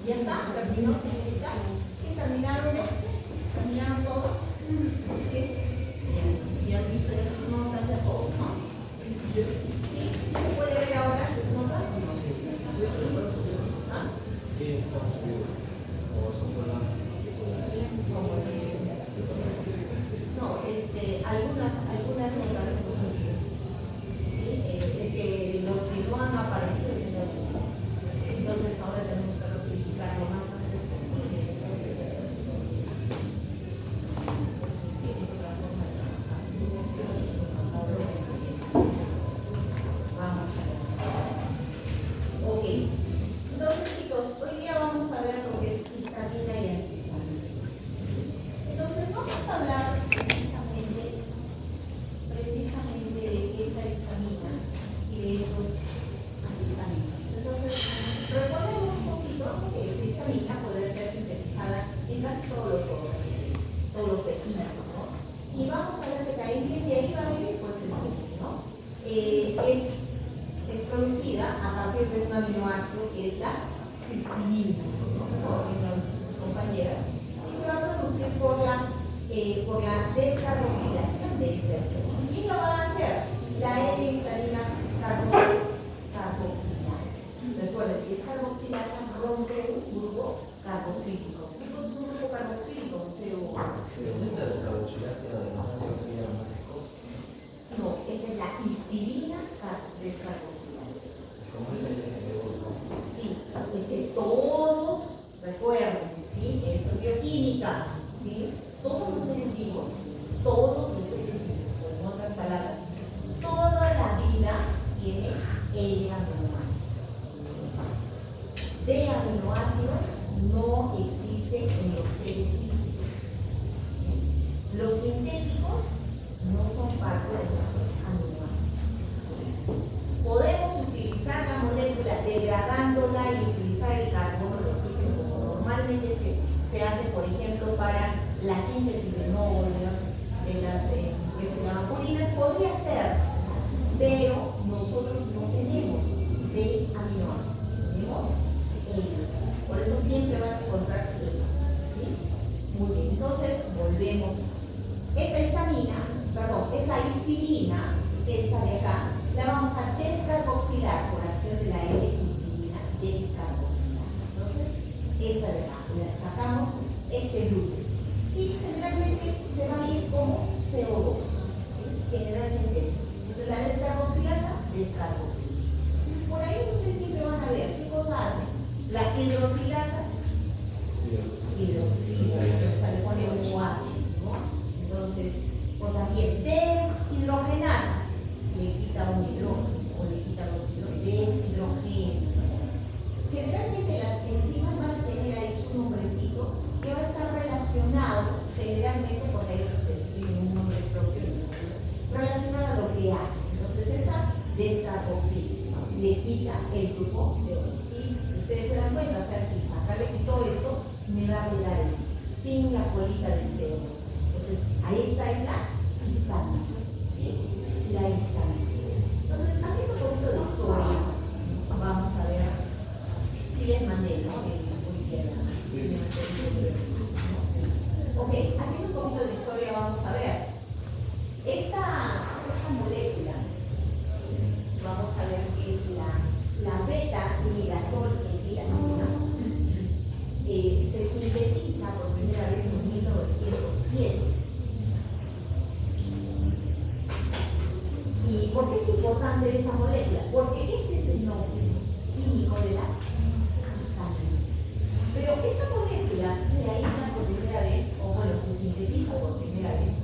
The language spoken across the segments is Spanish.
¿Ya está? ¿Terminó su visita? ¿Sí? ¿Terminaron este? ¿Terminaron todos? ¿Sí? Bien. ¿Ya han visto ya sus notas de todos, no? ¿Sí? ¿Se puede ver ahora sus notas o no? ¿Ah? Sí, estamos bien. O son programas. No, algunas notas hemos subido. ¿Sí? Es que los que no han aparecido se han subido. Entonces ahora tenemos que rectificar lo más antes posible. Vamos a ver. Ok. Entonces, chicos, hoy día vamos a ver lo que es histamina y antihistamina. Entonces, vamos a hablar precisamente de esa histamina y de estos antihistaminos. Entonces, recordemos un poquito que esta histamina puede ser sintetizada en casi todos los órganos, todos los tejidos, ¿no? Y vamos a ver que de ahí va a venir pues el nombre, ¿no? Es producida a partir de un aminoácido que es la histamina, ¿no? Compañera, y se va a producir por la descarboxilación de este ácido. ¿Quién lo va a hacer? La L-histamina carboxilasa. Recuerden, si es carboxilasa, rompe un grupo carboxílico. ¿Qué es un grupo carboxílico? Un CO. ¿Esta es la descarboxilasa de los ácidos aminoácidos? No, esta es la histamina descarboxilasa. ¿Cómo es el Sí, es que todos, recuerden, ¿sí? Eso es bioquímica, ¿sí? Todos los seres vivos, o en otras palabras, toda la vida tiene L aminoácidos. De aminoácidos no existen en los seres vivos. Los sintéticos no son parte de nuestros aminoácidos. Podemos utilizar la molécula degradándola y utilizar el carbono, el oxígeno, como normalmente se hace, por ejemplo, para la síntesis de nódulos, de las que se llaman purinas, podría ser, pero nosotros no tenemos de aminoácidos, tenemos L. Por eso siempre van a encontrar L. ¿Sí? Muy bien, entonces volvemos. Esta histamina, esta histamina, esta de acá, la vamos a descarboxilar por acción de la L-histamina descarboxilasa. Entonces, esta de acá, la sacamos este grupo. Y generalmente se va a ir como CO2. ¿Sí? Generalmente. Entonces, la descarboxilasa, descarboxila. Entonces, por ahí ustedes siempre van a ver qué cosa hace. La hidroxilasa, hidroxila, o sea, le pone un OH, ¿no? Entonces, o también deshidrogenasa, le quita un hidrógeno o le quita dos hidrógenos, deshidrogena. Generalmente las enzimas van a tener ahí su nombrecito que va a estar relacionado, generalmente porque hay otros que sí tienen un nombre propio, relacionado a lo que hace. Entonces esta descarboxila, ¿no? Le quita el grupo CO2. Y ustedes se dan cuenta, o sea, si acá le quito esto, me va a quedar esto, sin la colita del CO2. Entonces, ahí está, es la histamina, ¿sí? La histamina. Entonces, haciendo un poquito de historia, vamos a ver si les mandé, ¿no? Ok, haciendo un poquito de historia, vamos a ver. Esta molécula, ¿sí? Vamos a ver que la beta-imidazol etilamina se sintetiza por primera vez en 1907. ¿Y por qué es importante esta molécula? Porque este es el nombre químico de la histamina. Pero esta molécula se aísla por primera vez, o bueno, se sintetiza por primera vez,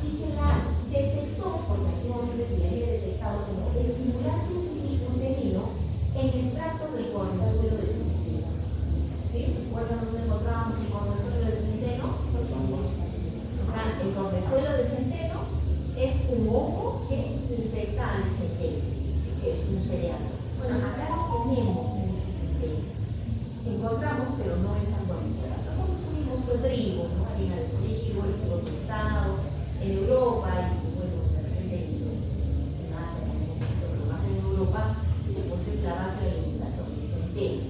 y se la detectó, porque antiguamente se le había detectado como estimulante uterino en extractos del cornezuelo de centeno. ¿Sí? ¿Recuerdan dónde encontrábamos el cornezuelo de centeno? O sea, el cornezuelo de centeno es un hongo que infecta al centeno, que es un cereal. Bueno, acá comemos mucho centeno. Encontramos, pero no es tan bonito. Nosotros tuvimos el trigo, ¿no? Harina de trigo, el trigo tostado, en Europa, y bueno, de repente en Asia, pero más en Europa, sí, pues es la base de la alimentación, el centeno.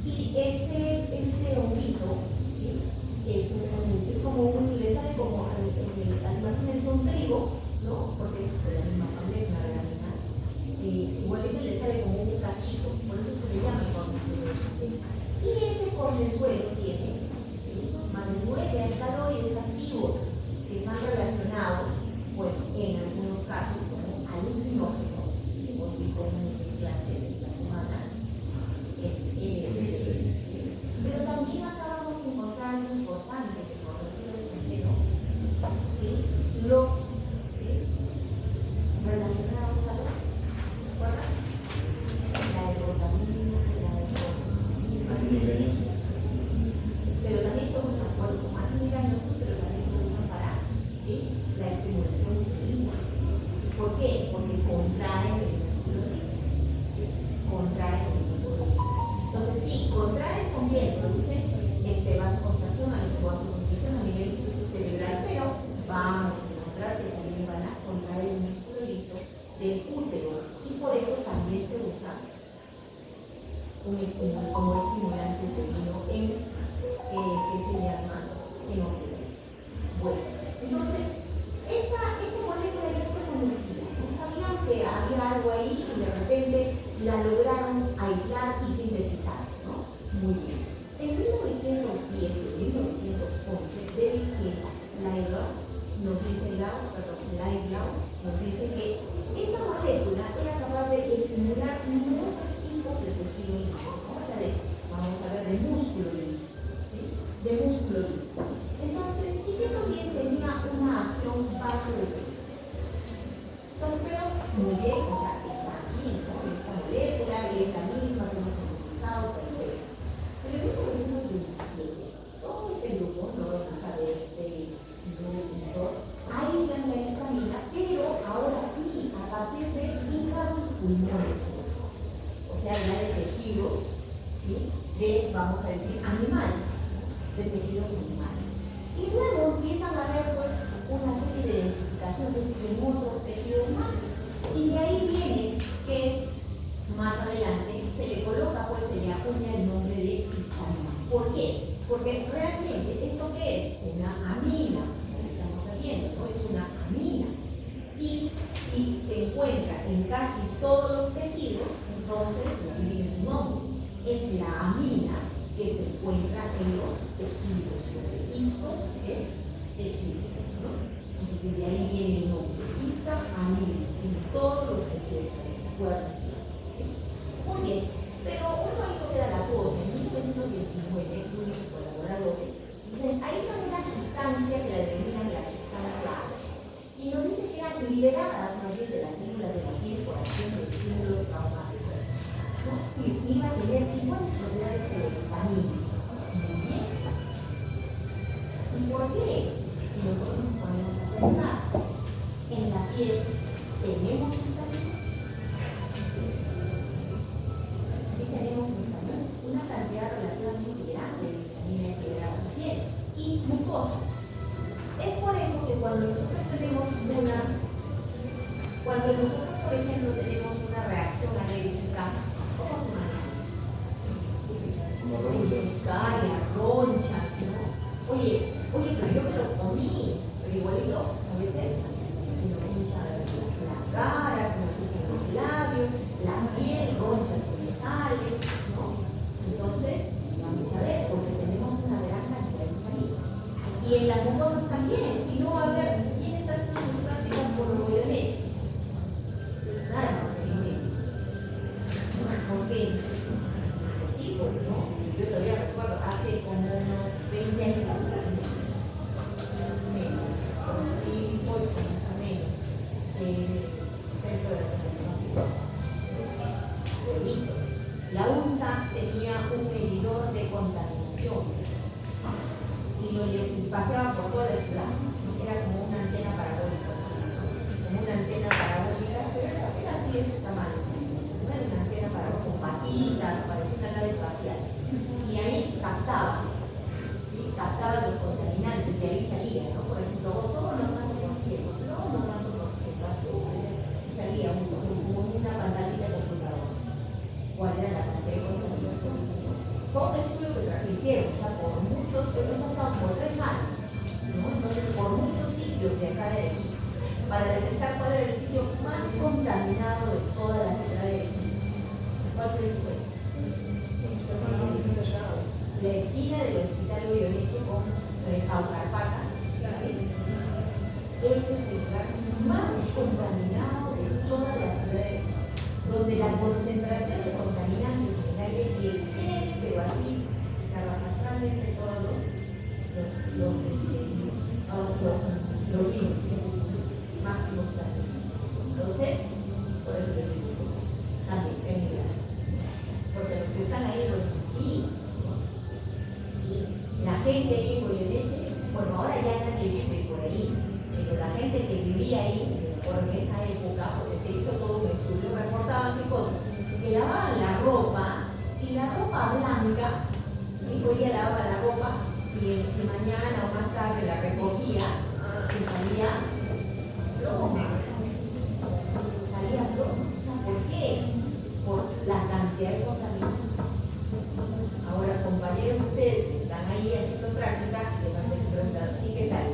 Y este este honguito, ¿sí? Es como le sale como, imagínense un trigo, ¿no? Porque es de la misma familia, es una gramínea. Igualito le sale como un cachito, por eso se le llama cornezuelo. Y ese cornezuelo tiene, ¿sí?, más de 9 alcaloides activos que están relacionados, bueno, en algunos casos como alucinógenos, hemos visto en clases esta semana. Pero también acabamos de encontrar algo importante que por decirlo entero, ¿sí?, los, ¿sí?, relacionados a los, ¿recuerdan? La ergotamina, pero también se usan, bueno, como antidañosos, pero también se usan para, ¿sí?, la estimulación uterina. ¿Por qué? Porque contraen el músculo liso, ¿sí? Contraen el músculo liso. Entonces, sí, contraen también, producen vasoconstricción a nivel cerebral, pero vamos a encontrar que también van a contraer el músculo liso del útero, y por eso también se usa como estimulante uterino que se llama enofilis. Bueno, entonces, esta molécula ya se conocía, no sabían que había algo ahí y de repente la lograron aislar y sintetizar, ¿no? Muy bien. En 1910 y 1911, David Laidlaw nos dice que esta molécula era capaz de estimular numerosos tipos de tejido liso, ¿no? O sea, vamos a ver, de músculo liso, ¿sí? De músculo liso. Entonces, y que también tenía una acción vasodepresiva. Entonces, pero muy bien, o sea, está aquí, ¿no? Esta molécula y es la misma que hemos utilizado, perfecto. Pero en 1927, todo este grupo, no vamos a ver aíslan la histamina, pero ahora sí, a partir de hígado y pulmones, o sea, ya de tejidos, ¿sí?, de, vamos a decir, animales, de tejidos animales. Y luego empiezan a haber, pues, una serie de identificaciones en otros tejidos más. Y de ahí viene que más adelante se le coloca, pues, se le acuña el nombre de histamina. ¿Por qué? Porque realmente, ¿esto qué es? Una amina. Estamos sabiendo, ¿no? Es una amina. Y si se encuentra en casi todos los tejidos, entonces tiene su nombre. Es la amina que se encuentra en los tejidos. Histos es tejido, ¿no? Entonces de ahí viene el nombre. Histamina, en todos los tejidos, ¿se acuerdan? Muy bien, pero un poquito queda la cosa. En 1929, unos colaboradores dicen, hay una sustancia que la denominan la sustancia H, y nos dice que eran liberadas más bien de las células de la piel por acción de estímulos traumáticos, ¿no? Y iba a tener iguales propiedades que la histamina. Muy bien. ¿Y por qué? Si nosotros nos ponemos a pensar, en la piel tenemos histamina. Sí tenemos una cantidad relativamente grande de histamina integrada en la piel y mucosas. Es por eso que cuando nosotros tenemos por ejemplo, tenemos una reacción alérgica, ¿cómo se maneja? Urticarias, ronchas, ¿no? Oye, pero yo me lo comí, pero igualito, a veces se nos hinchan las caras, se nos hinchan los labios, la piel, ronchas que me salen, ¿no? Entonces, vamos a ver, porque tenemos una gran cantidad de histamina. Y en las mucosas también, si no, a ver, ¿quién está haciendo sus prácticas por lo de leche? Claro, ¿por qué? Sí, pues no, yo todavía recuerdo, hace como unos 20 años atrás, menos, 2008 más o menos, centro de la la UNSA tenía un medidor de contaminación y paseaba por toda la ciudad. Era como una antena parabólica, como una antena parabólica, pero era así de este tamaño. Una antena parabólica con patitas, parecía una nave espacial. Y ahí captaba, ¿sí? Captaba los contaminantes, y ahí salía, ¿no? Por ejemplo, ozono no tanto por ciento, no tanto por ciento, y salía como una pantallita con pulgador. ¿Cuál era la cantidad de contaminación? Con un estudio que hicieron, o sea, por muchos, pero eso ha estado por 3 años, ¿no? Entonces, por muchos sitios de acá de Arequipa, para detectar cuál era el sitio más contaminado de toda la ciudad de Arequipa. ¿Cuál fue? La esquina del Hospital Goyeneche con Paucarpata, ¿sí? Ese es el lugar más contaminado de toda la ciudad de Arequipa, donde la concentración de contaminantes en el aire excede, pero así, garrapatalmente todos los límites máximos permitidos. Entonces, por eso les digo, también se mira. Porque los que están ahí lo dicen, sí, la gente ahí en Goyeneche, bueno, ahora ya nadie vive por ahí, pero la gente que vivía ahí, por esa época, porque se hizo todo un estudio, reportaban qué cosa, que lavaban la ropa, y la ropa blanca, ¿sí? Hoy día lavaba la ropa, y mañana o más tarde la recogía, y salía broma. Salía broma. ¿Por qué? Por la cantidad de contaminantes. Ahora, compañeros, ustedes que están ahí haciendo práctica, les van a preguntar, ¿y qué tal?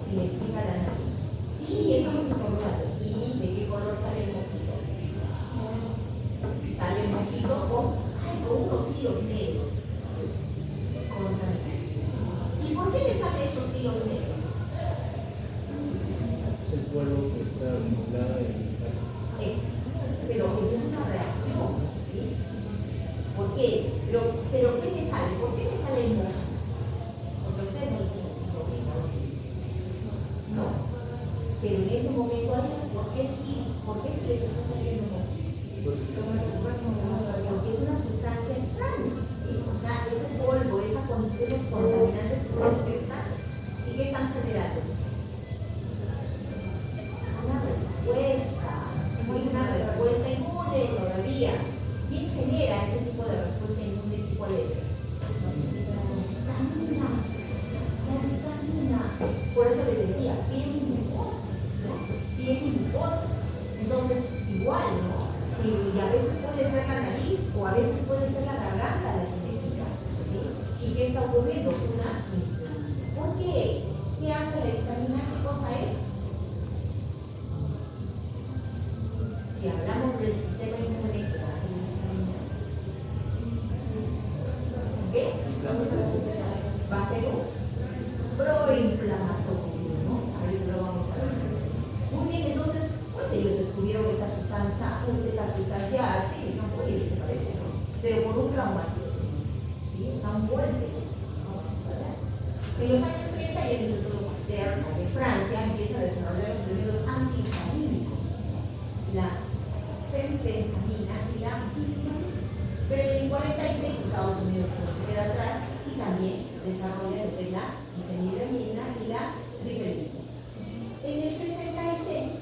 Y le explica la nariz. Sí, estamos informando. ¿Y de qué color sale el mosquito? Sale el mosquito con unos hilos negros. Contaminación. ¿Y por qué le salen esos hilos negros? Es el polvo que está acumulado en el saco. Pero eso es una reacción, ¿sí? ¿Por qué? Pero ¿qué me sale? ¿Por qué me sale el mosquito? Porque usted no es un mosquito, ¿sí? No. Pero en ese momento a ellos, ¿por qué sí les está saliendo mosquito? Porque es una sustancia extraña, ¿sí? O sea, ese polvo, esos contaminantes son interesantes. ¿Y qué están generando? Una respuesta. Muy una respuesta inmune todavía. ¿Quién genera ese tipo de respuesta inmune tipo alérgica? La histamina. Por eso les decía, piel y mucosas, ¿no? Piel y mucosas. Entonces, igual, ¿no? Y a veces puede ser la nariz o a veces puede ser la garganta la que me pica, ¿sí? ¿Y qué está ocurriendo? Una inflamación. ¿Por qué? ¿Qué hace la histamina? ¿Qué cosa es? Si hablamos del sistema inmune, ¿qué hace la histamina? ¿Qué? Va a ser un proinflamatorio, ¿no? Ahorita lo vamos a ver. Muy bien, entonces, pues ellos descubrieron esa sustancia H, no puede desaparece, ¿no? Pero por un traumatismo, ¿sí? O sea, un golpe, ¿no? Vamos a ver. En los años 30, el Instituto Pasteur de Francia empieza a desarrollar los primeros antihistamínicos, la fenfensamina y la pirimidina. Pero en el 46 Estados Unidos no se queda atrás y también desarrolla lo que es la difenhidramina y la riperidina. En el 66,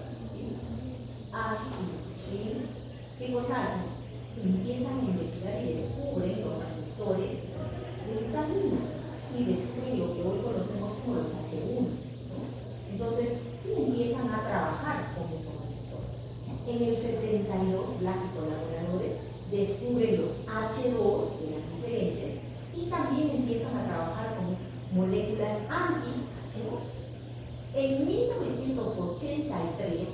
¿qué cosa hacen? Empiezan a investigar y descubren los receptores de histamina y descubren lo que hoy conocemos como los H1, ¿no? Entonces, empiezan a trabajar con esos receptores. En el 72, Black y colaboradores descubren los H2, que eran diferentes, y también empiezan a trabajar con moléculas anti-H2. En 1983,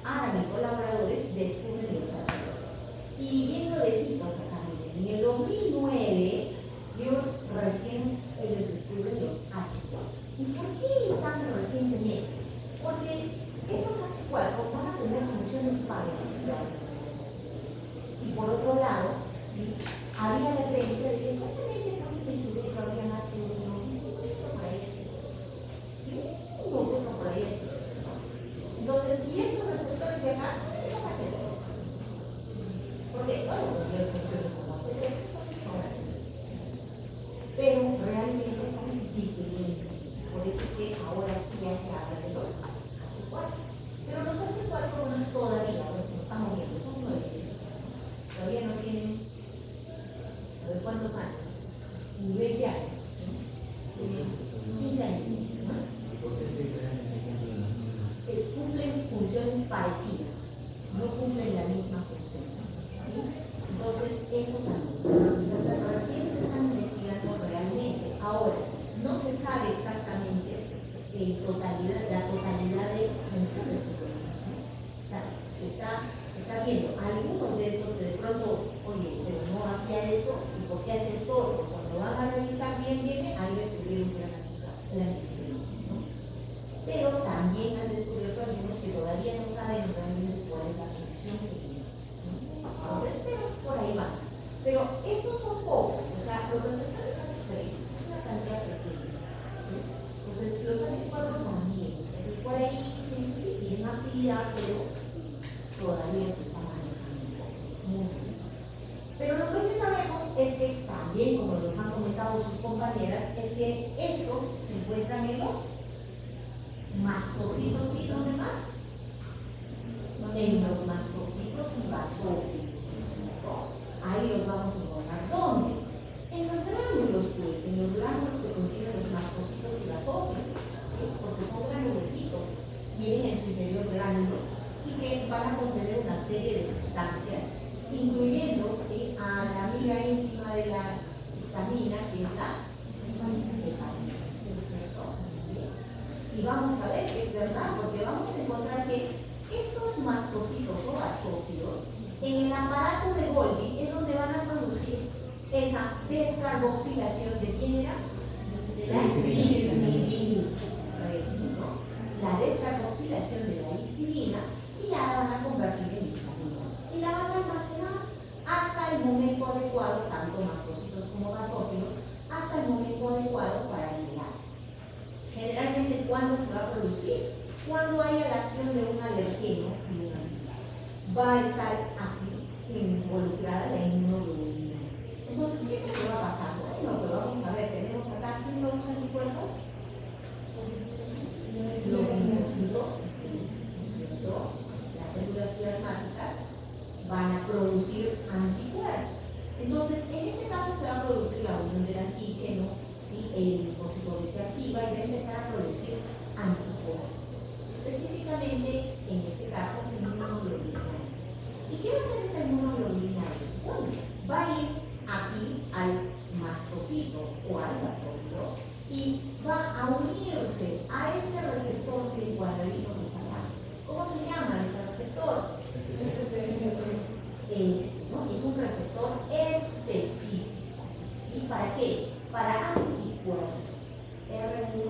Aran y colaboradores descubren los H2. Y bien nuevecitos acá, miren, en el 2009, ellos descubren los H4. ¿Y por qué tan recientemente? Porque estos H4 van a tener funciones parecidas. Y por otro lado, ¿sí? Había la creencia de que solamente casi en el cerebro había H1, un poquito por ahí H2. ¿Sí? Un poquito por ahí H2. Entonces, y estos receptores de acá son H2. Porque, bueno, cualquier función como H2, entonces son H2. Pero realmente son diferentes. Por eso es que ahora sí ya se habla de los H4. Pero los H4 todavía, no estamos viendo, son 9. Todavía no tienen, ¿de cuántos años? Ni 20 años. 15 años. ¿No? Cumplen funciones parecidas, no cumplen la misma función, ¿sí? Entonces, eso también. Entonces, recién se están investigando ¿no? Pero también han descubierto algunos que todavía no saben realmente cuál es la función que tiene, ¿no? Entonces, pero por ahí va. Pero estos son pocos, o sea, los receptores H3 es una cantidad pequeña, ¿sí? Entonces, los H4 también. Entonces, por ahí se dice sí, tienen actividad, pero todavía se está manejando muy bien. Pero lo que sí sabemos es que también, como nos han comentado sus compañeras, es que estos se encuentran en los mastocitos y ¿dónde más? En los mastocitos y basófilos, ¿no? Ahí los vamos a encontrar. ¿Dónde? En los gránulos, pues, en los gránulos que contienen los mastocitos y basófilos, ¿sí? Porque son granulecitos, tienen en su interior gránulos y que van a contener una serie de sustancias, incluyendo, ¿sí?, a la amiga íntima de la histamina, que es la dopamina, ¿cierto? Y vamos a ver que es verdad, porque vamos a encontrar que estos mastocitos o basófilos en el aparato de Golgi es donde van a producir esa descarboxilación de quién era? De la histidina, ¿no? La descarboxilación de la histidina y la van a convertir en histamina y la van a almacenar hasta el momento adecuado, tanto mastocitos como basófilos, hasta el momento adecuado para liberar. Generalmente, ¿cuándo se va a producir? Cuando haya la acción de un alergeno y un antígeno. Va a estar aquí involucrada la inmunoglobulina. Entonces, ¿qué es lo que va pasando? Bueno, pues vamos a ver, tenemos acá los anticuerpos, los linfocitos, ¿cierto? Las células plasmáticas van a producir anticuerpos. Entonces, en este caso se va a producir la unión del antígeno, ¿sí? El linfocito B se activa y va a empezar a producir anticuerpos. Específicamente, en este caso, inmunoglobulina. ¿Y qué va a hacer esa inmunoglobulina? Bueno, va a ir aquí al mastocito o al basófilo y va a unirse a este receptor del cuadradito que está acá. ¿Cómo se llama ese receptor? ¿No? Es un receptor específico. ¿Sí? ¿Para qué? Para anticuerpos. R1,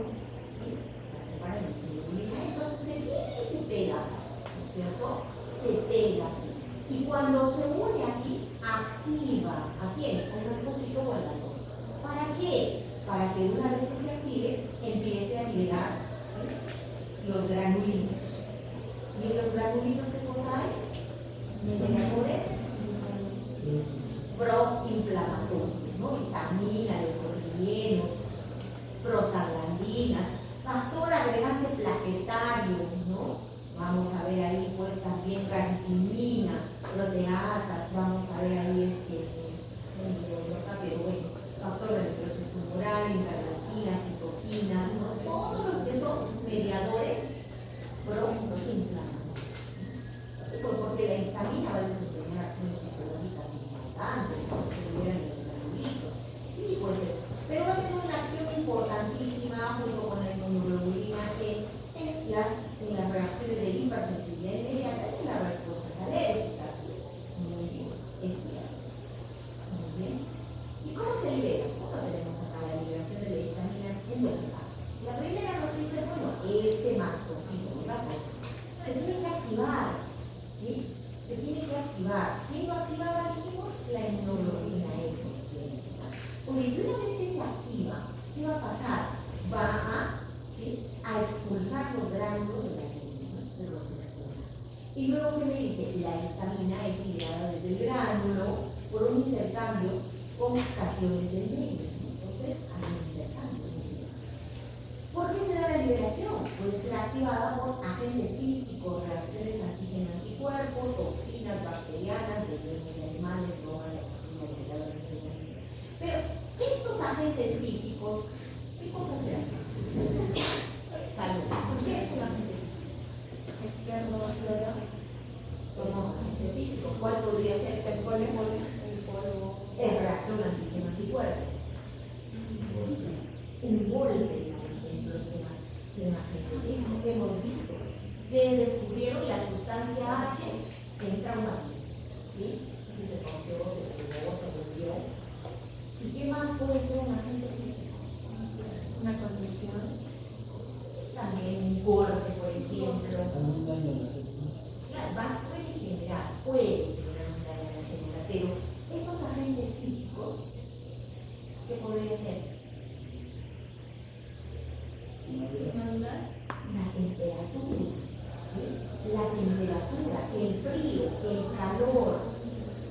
¿sí? La separa en inmunoglobulina. Entonces se viene y se pega, ¿no es cierto? Se pega. Y cuando se une aquí, activa. ¿A quién? ¿Al mastocito o al basófilo? ¿Para qué? Para que una vez que se active, empiece a liberar, ¿sí?, los granulitos. ¿Y en los granulitos qué cosa hay? Mediadores proinflamatorios, ¿no? Histamina, leucotrienos, prostaglandinas, factor agregante plaquetario, ¿no? Vamos a ver ahí pues también raditimina, proteasas, vamos a ver ahí pero bueno, factor de necrosis tumoral, interleuquinas, citoquinas, ¿no? Todos los que son mediadores proinflamatorios. Porque la histamina va a desempeñar acciones fisiológicas importantes, ¿no? Se liberan los granulitos. Sí, puede ser. Pero va a tener una acción importantísima junto con la inmunoglobulina en las reacciones de hipersensibilidad inmediata y en las respuestas alérgicas. ¿Sí? Muy bien, es cierto. Muy bien. ¿Y cómo se libera? Bueno, tenemos acá la liberación de la histamina en dos etapas. La primera nos dice, bueno, este mastocito, ¿qué pasó? Se tiene que activar, ¿sí? Se tiene que activar. ¿Quién lo activaba? Dijimos la inmunoglobulina E. Porque una vez que se activa, ¿qué va a pasar? Va a, ¿sí?, a expulsar los gránulos de la célula, se los expulsa. Y luego, ¿qué me dice? La histamina es liberada desde el gránulo por un intercambio con cationes del medio. Entonces, hay un intercambio. ¿Por qué se da la liberación? Puede ser activada por agentes físicos, reacciones antígeno-anticuerpo, toxinas bacterianas, de animales, drogas, pero estos agentes físicos, ¿qué cosas serán? Salud. ¿Por qué es un agente físico? Externo, flora. Como agente físico. ¿Cuál podría ser? El polvo. Es reacción antígeno-anticuerpo. Un golpe, por ejemplo, es un agente físico que hemos visto. Que descubrieron la sustancia H en traumatismos. ¿Sí? Si se conoció, se pegó, se volvió. ¿Y qué más puede ser un agente físico? Una condición. corte, por ejemplo. Un daño a la célula. Claro, puede generar un daño a la célula, pero estos agentes físicos, ¿qué podría ser? Madurar. La temperatura, ¿sí? La temperatura, el frío, el calor,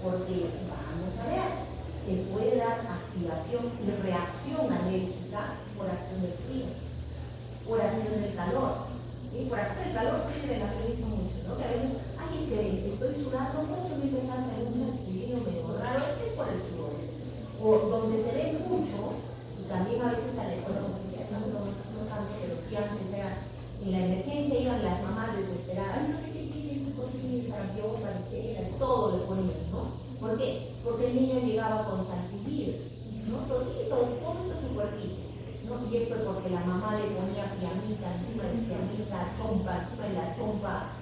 porque vamos a ver, se puede dar activación y reacción alérgica por acción del frío, por acción del calor. ¿Sí? Por acción del calor sí se caracteriza mucho, ¿no? Que a veces, ay, es que estoy sudando mucho, me empieza a hacer un sarpullido medio raro, es por el sudor. O donde se ve mucho, y también a veces sale, bueno, no tanto, pero sí antes era, en la emergencia iban las mamás desesperadas, ay, no sé qué tiene, por qué tiene sarampión, varicela, todo le ponían, ¿no? ¿Por qué? Porque el niño llegaba con sarpullido, ¿no? Todo su cuerpito. ¿No? Y esto es porque la mamá le ponía piamita encima de piamita, chompa encima de la chompa,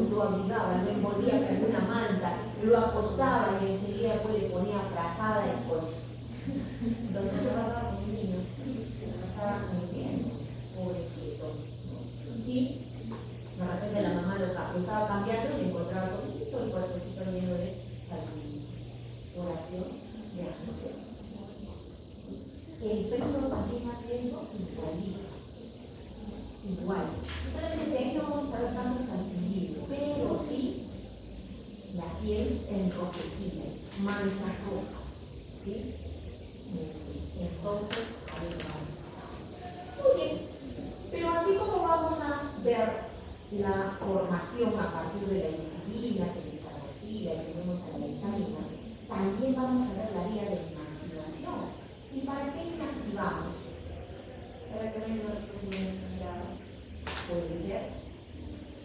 lo abrigaba, lo envolvía con una manta, lo acostaba y enseguida pues le ponía frazada y pues lo que pasaba con el niño, lo estaba comiendo, pobrecito, ¿no? Y de repente la mamá lo estaba cambiando y le encontraba todo el cuerpecito lleno de sarpullido por acción de agentes. El frío también hace eso igualito. Igual. Solamente ahí no vamos a ver tanto sarpullido, pero sí la piel enrojecida, manchas rojas. ¿Sí? Entonces, ahí vamos. Muy bien. Pero así como vamos a ver la formación a partir de la histamina, semestarosida, y tenemos a la histamina, también vamos a ver la vía de inactivación. ¿Y para qué inactivamos? Para que no haya una respuesta exagerada. Puede ser.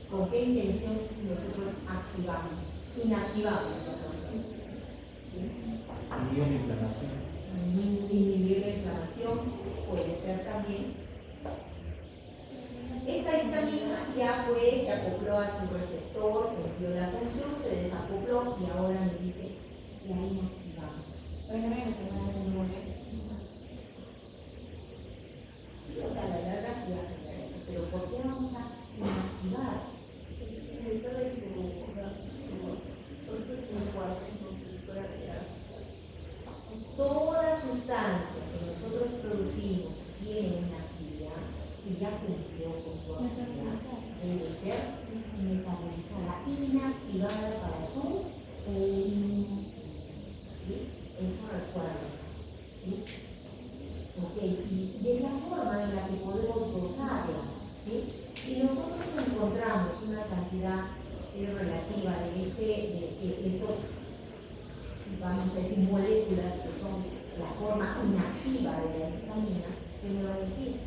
¿Con qué intención nosotros activamos? Inactivamos. ¿Sí? Inhibió la inflamación. Inhibir la inflamación puede ser también. Esta histamina ya fue, se acopló a su receptor, cumplió la función, se desacopló y ahora me dice que ahí inactivamos. Para que no haya enfermedades inmunes. Sí, o sea, la larga sí va a generar eso, pero ¿por qué vamos a inactivar? Esta de su, o sea, su es muy fuerte, entonces puede crear. Toda sustancia que nosotros producimos tiene una actividad y ya cumplió con su actividad. Debe ser metabolizada, inactivada para su eliminación. ¿Sí? Eso recuerda. ¿Sí? Ok, y es la forma en la que podemos dosarla. ¿Sí? Si nosotros encontramos una cantidad relativa de estos, vamos a decir, moléculas que son la forma inactiva de la histamina, ¿qué me va a decir?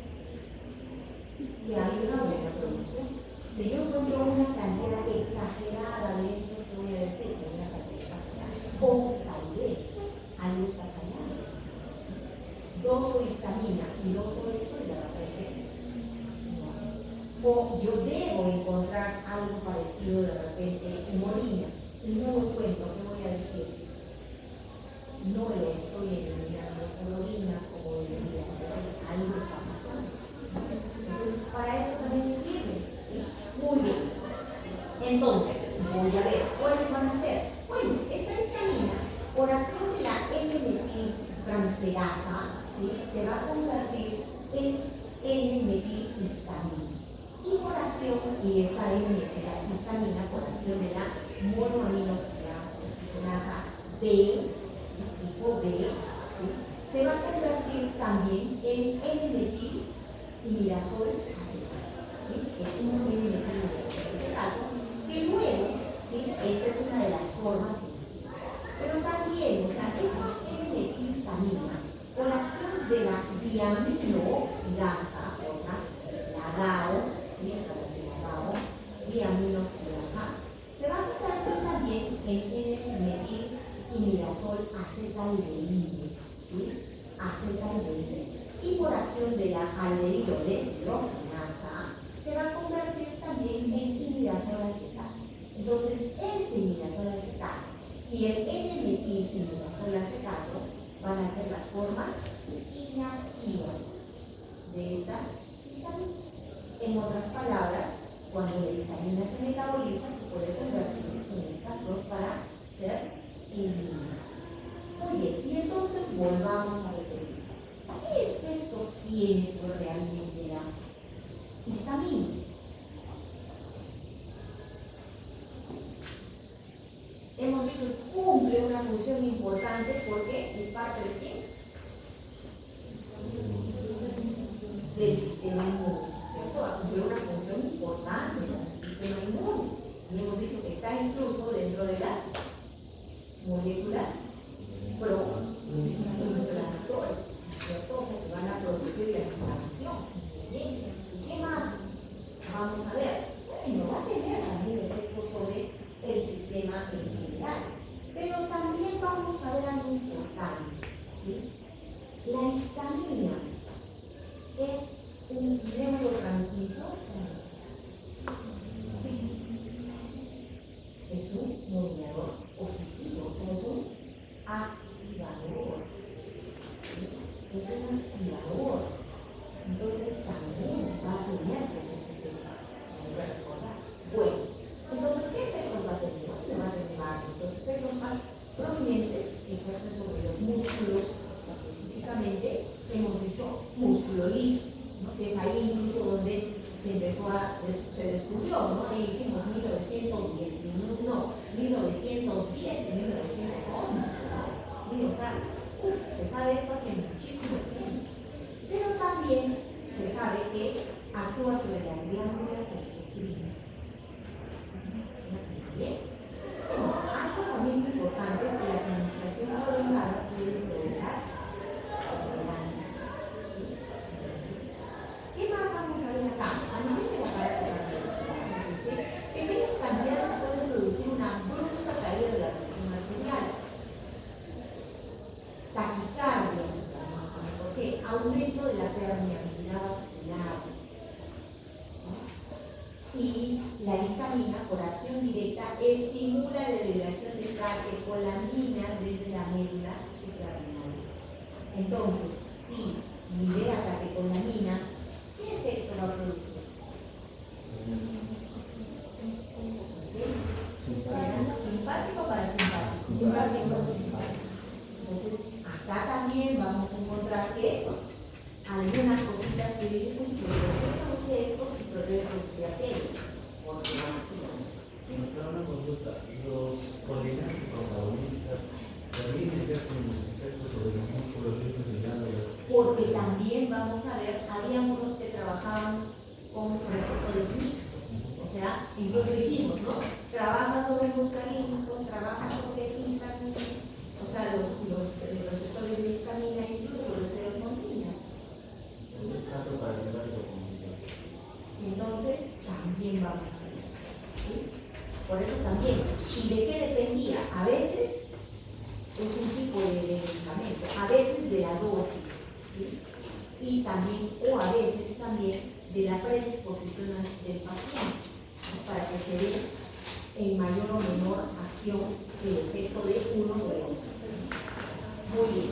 Que hay una buena producción. Si yo encuentro una cantidad exagerada de estos, ¿qué voy a decir? Que una cantidad exagerada. O tal vez algo está fallando. Doso histamina y doso esto y la repente. No. O yo debo encontrar algo parecido de repente en orina y no lo encuentro, ¿qué voy a decir? No lo estoy eliminando por orina como debería, algo está pasando. Entonces, para eso también me sirve. ¿Sí? Muy bien. Entonces, voy a ver, ¿cuáles van a ser? Bueno, esta histamina, por acción de la N-metiltransferasa, ¿sí? Se va a convertir en N-metilhistamina. Y por acción, y esta N-metilhistamina, por acción de la monoaminoxidasa B, tipo B, ¿sí? Se va a convertir también en N-metilimirazol acetato. ¿Sí? Es un N-metilimirazol acetato que luego, ¿sí? Esta es una de las formas, ¿sí? Pero también, o sea, esta N-metilhistamina, por acción de la diaminoxidasa, la GAO, ¿sí? La GAO, diaminoxidasa, se va a convertir también en N-metilimirazol acetaldehído, ¿sí? Acetaldehído. Y por acción de la aldehído deshidrogenasa, se va a convertir también en imidazol acetato. Entonces, este imidazol acetato y el N-metilimirazol acetato van a ser las formas inactivas de esta histamina. En otras palabras, cuando la histamina se metaboliza, se puede convertir en estas dos para ser eliminada. Muy bien, y entonces volvamos a repetir. ¿Qué efectos tiene pues, realmente la histamina? Hemos dicho que cumple una función importante porque es parte de qué? Del sistema inmune, ¿cierto? Va a cumplir una función importante en el sistema inmune. Y hemos dicho que está incluso dentro de las moléculas proinflamatorias, ¿cierto? O sea, que van a producir la inflamación. Bien. ¿Y qué más vamos a ver? Bueno, va a tener también efectos sobre el sistema en general. Pero también vamos a ver algo importante, ¿sí? La histamina es un neurotransmisor. Sí. Es un modulador positivo, o sea, es un activador. ¿Sí? Es un activador. Entonces también va a tener ese efecto. Voy a recordar. Bueno, entonces, ¿qué efectos va a tener? Bueno, va a tener varios. Los efectos más prominentes que ejercen sobre los músculos, específicamente, hemos dicho músculo liso, ¿no? Que es ahí incluso donde se descubrió, ¿no? Ahí dijimos 1910 y 1911, ¿no? Y, o sea, se sabe esto hace muchísimo tiempo. Pero también se sabe que actúa sobre las glándulas exocrinas. Bien. Bueno, algo también muy importante es que la administración prolongada puede provocar tolerancia. ¿Qué más vamos a ver acá? A nivel del aparato cardiovascular, pequeñas cantidades pueden producir una brusca caída de la presión arterial. Taquicardia, porque aumento de la permeabilidad vascular. Y la histamina, por acción directa, estimula la liberación de catecolaminas desde la médula suprarrenal. Entonces, si libera catecolaminas, ¿qué efecto va a producir? ¿Simpático o parasimpático? Simpático. Entonces, acá también vamos a encontrar que algunas cositas que dicen, pues, ¿por qué produce esto si debe producir aquello? Porque Una consulta, los colinérgicos agonistas también ejercen efectos sobre los músculos lisos y glándulas. porque también vamos a ver, había unos que trabajaban con receptores mixtos, o sea, incluso dijimos, ¿no? Trabaja sobre muscarínicos, trabaja sobre histamina, o sea, los receptores de histamina, incluso los de serotonina. ¿Sí? Tanto para el como Entonces, también vamos a ver. ¿Sí? Por eso también. ¿Y de qué dependía? A veces es un tipo de medicamento, a veces de la dosis, ¿sí? Y también, o a veces también, de la predisposición del paciente, ¿no? Para que se dé en mayor o menor acción el efecto de uno o de otro. Muy bien.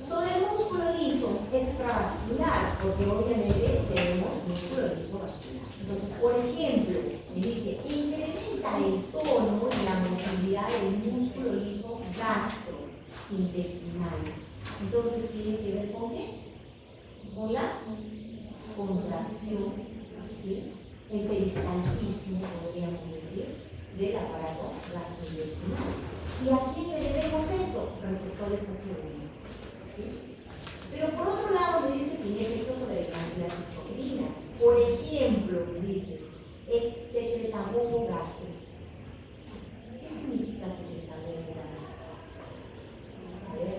Sobre el músculo liso extravascular, porque obviamente tenemos músculo liso vascular. Entonces, por ejemplo, me dice, incrementa el tono y la motilidad del músculo liso gastrointestinal. Entonces, ¿tiene que ver con qué? Con la contracción, ¿sí? El peristaltismo, podríamos decir, del aparato gastrointestinal. ¿Y a quién le debemos esto? Receptores H1. ¿Sí? Pero por otro lado me dice que tiene efectos sobre las exocrinas. Por ejemplo, me dice, es secretagogo gástrico. ¿Qué significa secretagogo gástrico? A ver,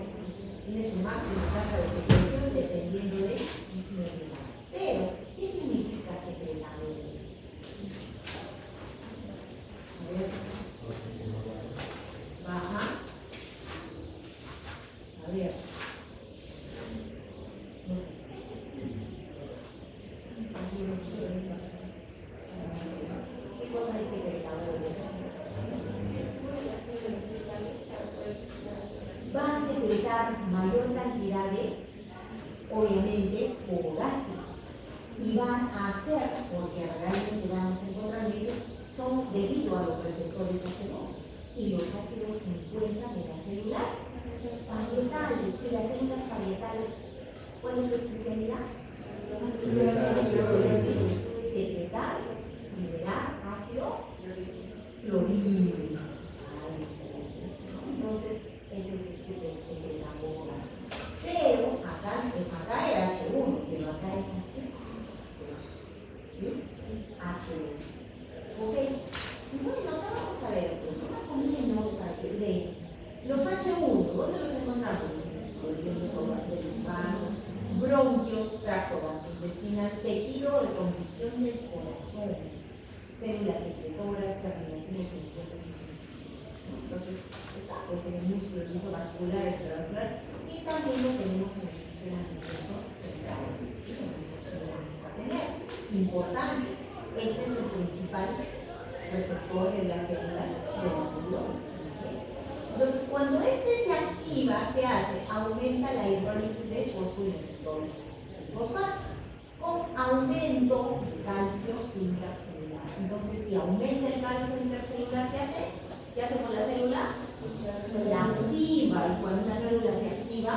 tiene su máxima tasa de secreción dependiendo de medida. Pero, ¿qué significa secretagogo? A ver. Baja. A ver. ¿Qué cosa es secretagogo? Va a secretar mayor cantidad de, obviamente, jugo gástrico. y van a hacer, porque realmente vamos a encontrar, son debido a los receptores H2, y los H2 se encuentran en las células parietales. Y las células parietales, ¿cuál es su especialidad? Secretar, liberar ácido clorhídrico. Entonces, ese es el que secretamos. Pero acá era H1, pero acá es H2. ¿Sí? H2. ¿Ok? Y bueno, acá vamos a ver, pues más o menos para que vean. Los H1, ¿dónde los encontramos? De los vasos, bronquios, tracto gastrointestinal, tejido de conducción del corazón, células secretoras, terminaciones nerviosas y sensibles. Entonces, está pues, en el músculo vascular, extravascular, y también lo tenemos en el sistema nervioso central. Lo vamos a tener. Importante, este es el principal receptor de las células de la célula. Entonces, cuando este se activa, ¿qué hace? Aumenta la hidrólisis de fosfoinositol fosfato con aumento de calcio intercelular. Entonces, si aumenta el calcio intercelular, ¿qué hace? ¿Qué hace con la célula? La activa. Y cuando una célula se activa,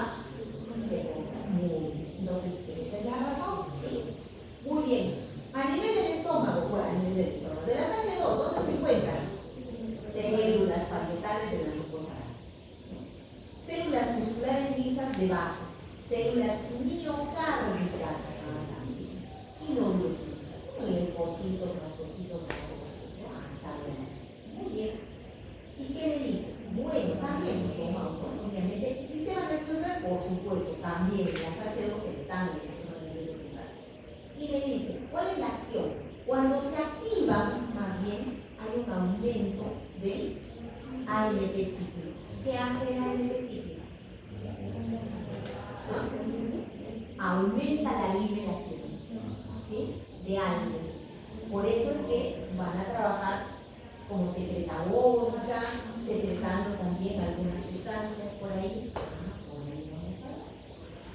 se cosa muy bien. Entonces, esa es la razón. ¿Sí? Muy bien. A nivel del estómago, bueno, a nivel del estómago, de las H2, ¿dónde se encuentran? Células parietales de la glucosa. Células musculares lisas de vasos, células miocárdicas, y nódulos, linfocitos, mastocitos, muy bien. ¿Y qué me dice? Bueno, también tomamos, obviamente, el sistema nervioso, por supuesto, también las H2 están en el sistema nervioso central. Y me dice, ¿cuál es la acción? Cuando se activan, más bien, hay un aumento del AMP cíclico. ¿Qué hace el AMP cíclico? Aumenta la liberación, ¿sí? De algo. Por eso es que van a trabajar como secretagogos acá, secretando también algunas sustancias por ahí.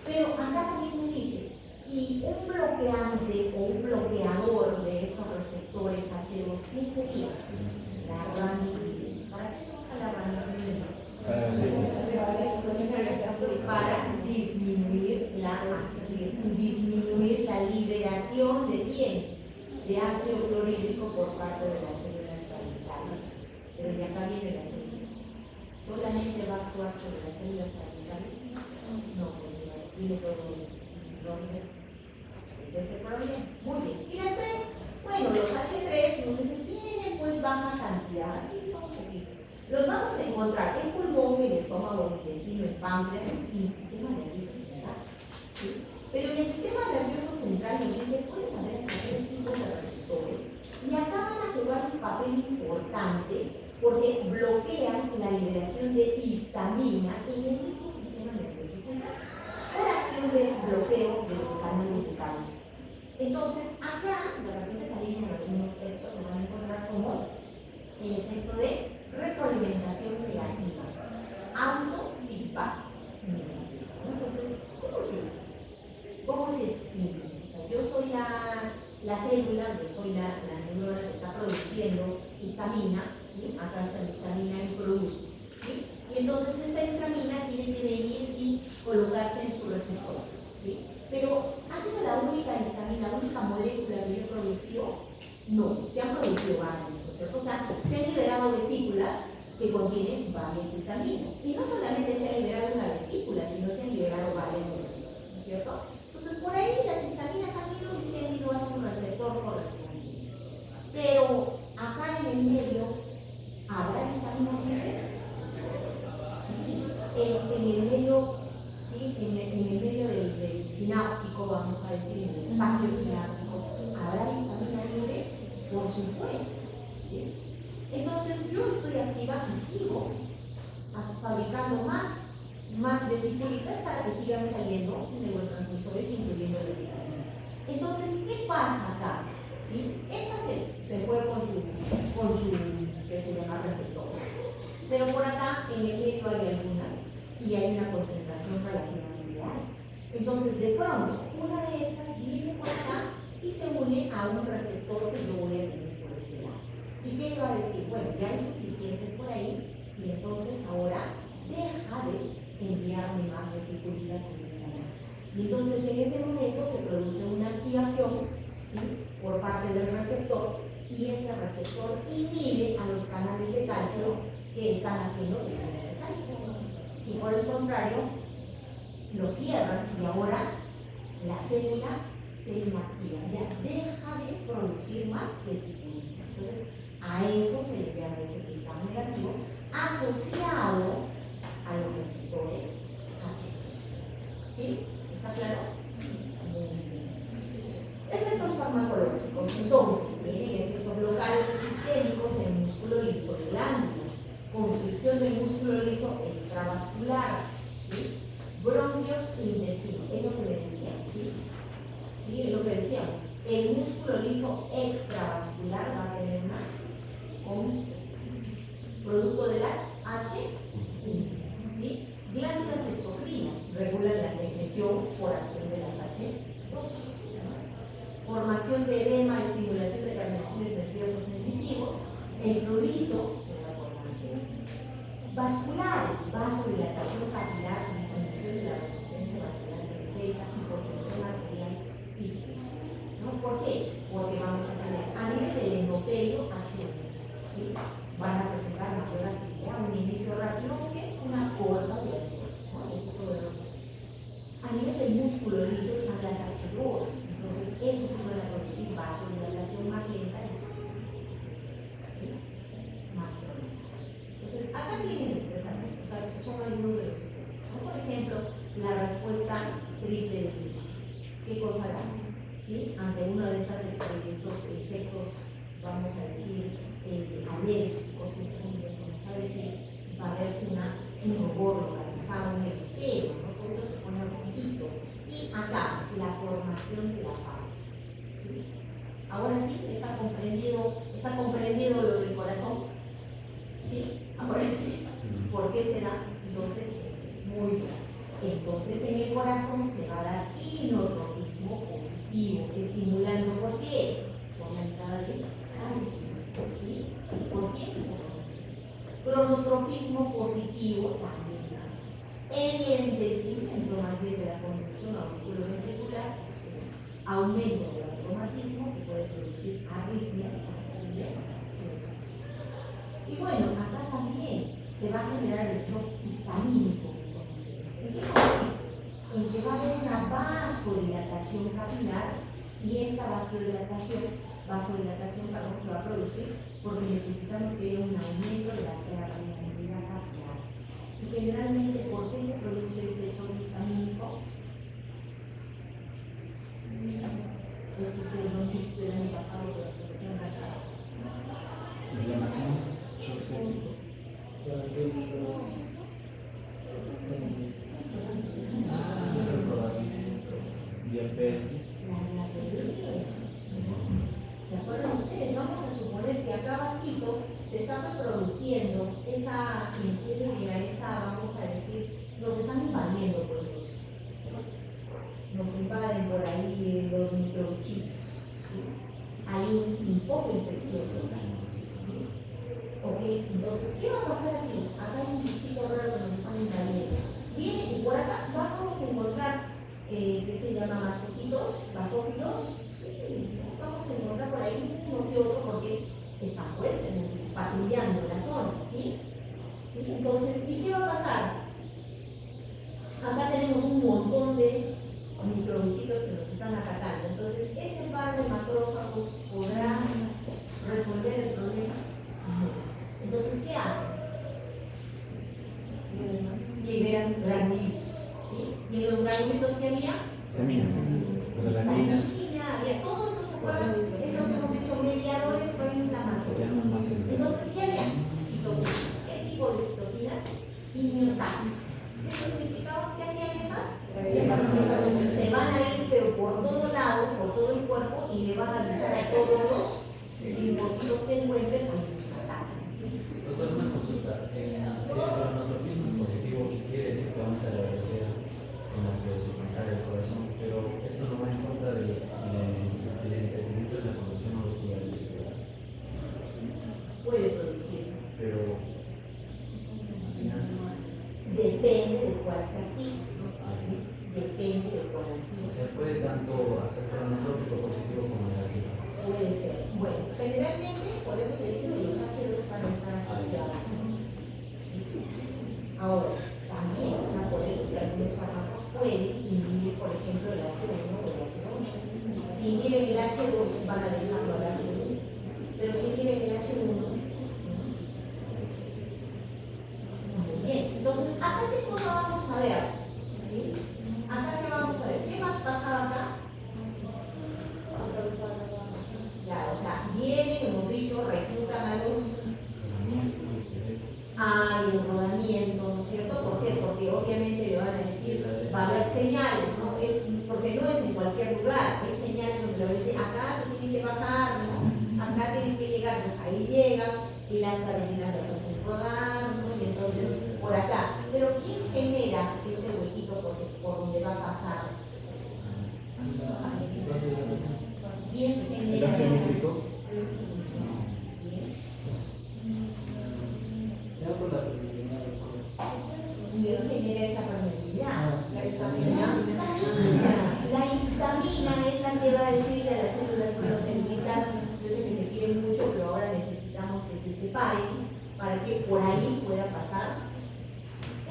Pero acá también me dice, y un bloqueante o un bloqueador de estos receptores H2, ¿quién sería? La ranitidina. ¿Para qué se usa la ranitidina? Para disminuir la liberación de quién? De ácido clorhídrico por parte de las células parietales. Pero ya acá viene la célula. ¿Solamente va a actuar sobre las células parietales? No, porque tiene todo esto. Entonces, ese es el problema. Muy bien. ¿Y las tres? Bueno, los H3 no se tienen pues baja cantidad, así son poquitos. Los vamos a encontrar en pulmón, en estómago, en intestino, en páncreas y en sistema nervioso central. ¿Sí? Pero en el sistema nervioso central nos dice, pueden haber hasta 3 tipos de receptores. Y acá van a jugar un papel importante porque bloquean la liberación de histamina en el mismo sistema nervioso central por acción de bloqueo de los canales de calcio. Entonces, acá, de repente también en algunos textos lo van a encontrar como el efecto de retroalimentación negativa, auto-feedback negativo. Entonces, ¿cómo es esto? ¿Cómo es esto? Simple. O sea, yo soy la célula, yo soy la neurona que está produciendo histamina, ¿sí? Acá está la histamina y produce, ¿sí? Y entonces esta histamina tiene que venir y colocarse en su receptor, ¿sí? Pero ¿ha sido la única histamina, la única molécula que yo he producido? No, se han producido varias, ¿no es cierto? O sea, se han liberado vesículas que contienen varias histaminas. Y no solamente se ha liberado una vesícula, sino se han liberado varias vesículas, ¿no es cierto? Entonces, por ahí las histaminas han ido y se han ido a su receptor correspondiente. Pero acá en el medio, ¿habrá histaminas libres? Sí, en el medio. ¿Sí? En el medio del sináptico, vamos a decir, en el espacio sináptico, ¿habrá histamina libre? Por supuesto. ¿Sí? Entonces, yo estoy activa y sigo fabricando más vesiculitas para que sigan saliendo neurotransmisores, incluyendo la histamina. Entonces, ¿qué pasa acá? ¿Sí? Esta se fue con su que se llama receptor. Pero por acá, en el medio hay algunas. Y hay una concentración relativamente alta. Entonces, de pronto, una de estas viene por acá y se une a un receptor que yo voy a tener por este lado. ¿Y qué le va a decir? Bueno, ya hay suficientes por ahí y entonces ahora deja de enviarme más vesículas por esta lado. Y entonces en ese momento se produce una activación, ¿sí?, por parte del receptor, y ese receptor inhibe a los canales de calcio que están haciendo canales de calcio. Y por el contrario, lo cierran y ahora la célula se inactiva, ya deja de producir más vesículas. Entonces, a eso se le llama ese feedback negativo asociado a los receptores H. ¿Sí? ¿Está claro? Muy bien. Efectos farmacológicos. Entonces, tienen efectos locales o sistémicos en el músculo liso del ángulo, constricción del músculo liso extravascular, ¿sí?, bronquios e intestino. Es lo que me decían, ¿sí? ¿Sí? Es lo que decíamos. El músculo liso extravascular va a tener una constricción, producto de las H1, ¿sí? Glándulas exocrinas regulan la secreción por acción de las H2. Formación de edema, estimulación de terminaciones nerviosos sensitivos, el fluorito, vasculares, vasodilatación capilar, disminución de la resistencia vascular periférica, hipertensión arterial y ¿no? ¿Por qué? Porque vamos a tener a nivel del endotelio H1, ¿sí?, van a presentar mayor actividad, un inicio rápido que una corta duración, ¿no? A nivel del músculo liso están las H2, entonces eso sí van a producir vasodilatación más lenta y ¿sí?, más problemas. Entonces, acá tienen este tratamiento, o sea, son algunos de los efectos, ¿no? Por ejemplo, la respuesta triple de Willis. ¿Qué cosa da? ¿Sí? Ante uno de estos efectos, vamos a decir, alérgicos, vamos a decir, va a haber un rubor localizado, un eritema, ¿no? Todo esto se pone rojito. Y acá, la formación de la papa. ¿Sí? Ahora sí, está comprendido lo del corazón. ¿Sí? Ahora sí. ¿Por qué se da? Entonces, muy bien. Entonces, en el corazón se va a dar inotropismo positivo, estimulando ¿por qué? Por la entrada de calcio. ¿Sí? ¿Por qué? Por los ácidos. Cronotropismo positivo también. Enlentecimiento más bien de la conducción auriculoventricular, aumento del automatismo que puede producir arritmias de los ácidos. Y bueno, acá también se va a generar el shock histamínico que conocemos. ¿En qué consiste? En que va a haber una vasodilatación capilar y esta vasodilatación se va a producir porque necesitamos que haya un aumento de la permeabilidad capilar. Y generalmente, ¿por qué se produce este shock histamínico? Esto ustedes no han visto el año pasado, pero se han casado. Inflamación, shock séptico. Diabetes. La diabetes. ¿Se acuerdan ustedes? Vamos a suponer que acá abajito se está produciendo esa, vamos a decir, nos están invadiendo por los, nos invaden por ahí los microbichitos, ¿sí? Hay un foco infeccioso, ¿sí? Ok, entonces, ¿qué va a pasar aquí? Acá hay un bichito raro que nos están invadiendo. Viene y por acá vamos a encontrar, ¿qué se llama? Mastocitos, basófilos. Sí, vamos a encontrar por ahí uno que otro porque están pues patrullando la zona, ¿sí? ¿Sí? Entonces, ¿y qué va a pasar? Acá tenemos un montón de microbichitos que nos están atacando. Entonces, ¿ese par de macrófagos podrá resolver el problema? No. Entonces, ¿qué hacen? Liberan granulitos, ¿sí? Y en los granulitos que había, había todo eso, ¿se acuerdan? Eso que hemos dicho, mediadores proinflamatorios. Entonces, ¿qué había? Citoquinas. ¿Qué tipo de citoquinas? Quimiotaxis. ¿Qué significaba? ¿Qué hacían esas? Se van a ir, pero por todo lado, por todo el cuerpo, y le van a avisar a todos los linfocitos que encuentren con los ataques. Doctor, una consulta. Si el cronotropismo es positivo, ¿qué quiere decir que aumenta la velocidad en la que se contrae el corazón? Pero esto no va en contra del O sea, puede tanto hacer cronotrópico positivo como negativo. Puede ser. Bueno, generalmente, por eso te dicen que los H2 van a estar asociados. Ahora, también, o sea, por eso es que algunos fármacos pueden inhibir, por ejemplo, el H1 o el H2. Si inhiben el H2, van a dejarlo al H1. Pero si inhiben el H1, muy bien. Entonces, acá qué cosa vamos a ver. ¿Sí? Acá qué vamos a ver. ¿Qué más pasaba acá? Ya, o sea, vienen, hemos dicho, reclutan a los... Hay un rodamiento, ¿no es cierto? ¿Por qué? Porque obviamente le van a decir, va a haber señales, ¿no? Porque no es en cualquier lugar, hay señales donde le van a decir, acá se tiene que bajar, ¿no? Acá tienes que llegar, ¿no? Ahí llegan y las cadenas las hacen rodar, ¿no? Y entonces por acá. Pero ¿quién genera este huequito por donde va a pasar? ¿Quién se genera? ¿El geométrico? Se da por la permeabilidad del cuerpo. ¿Quién genera esa permeabilidad? La histamina. La histamina es la que va a decirle a las células miocelulitas, yo sé que se quieren mucho, pero ahora necesitamos que se separen para que por ahí pueda pasar.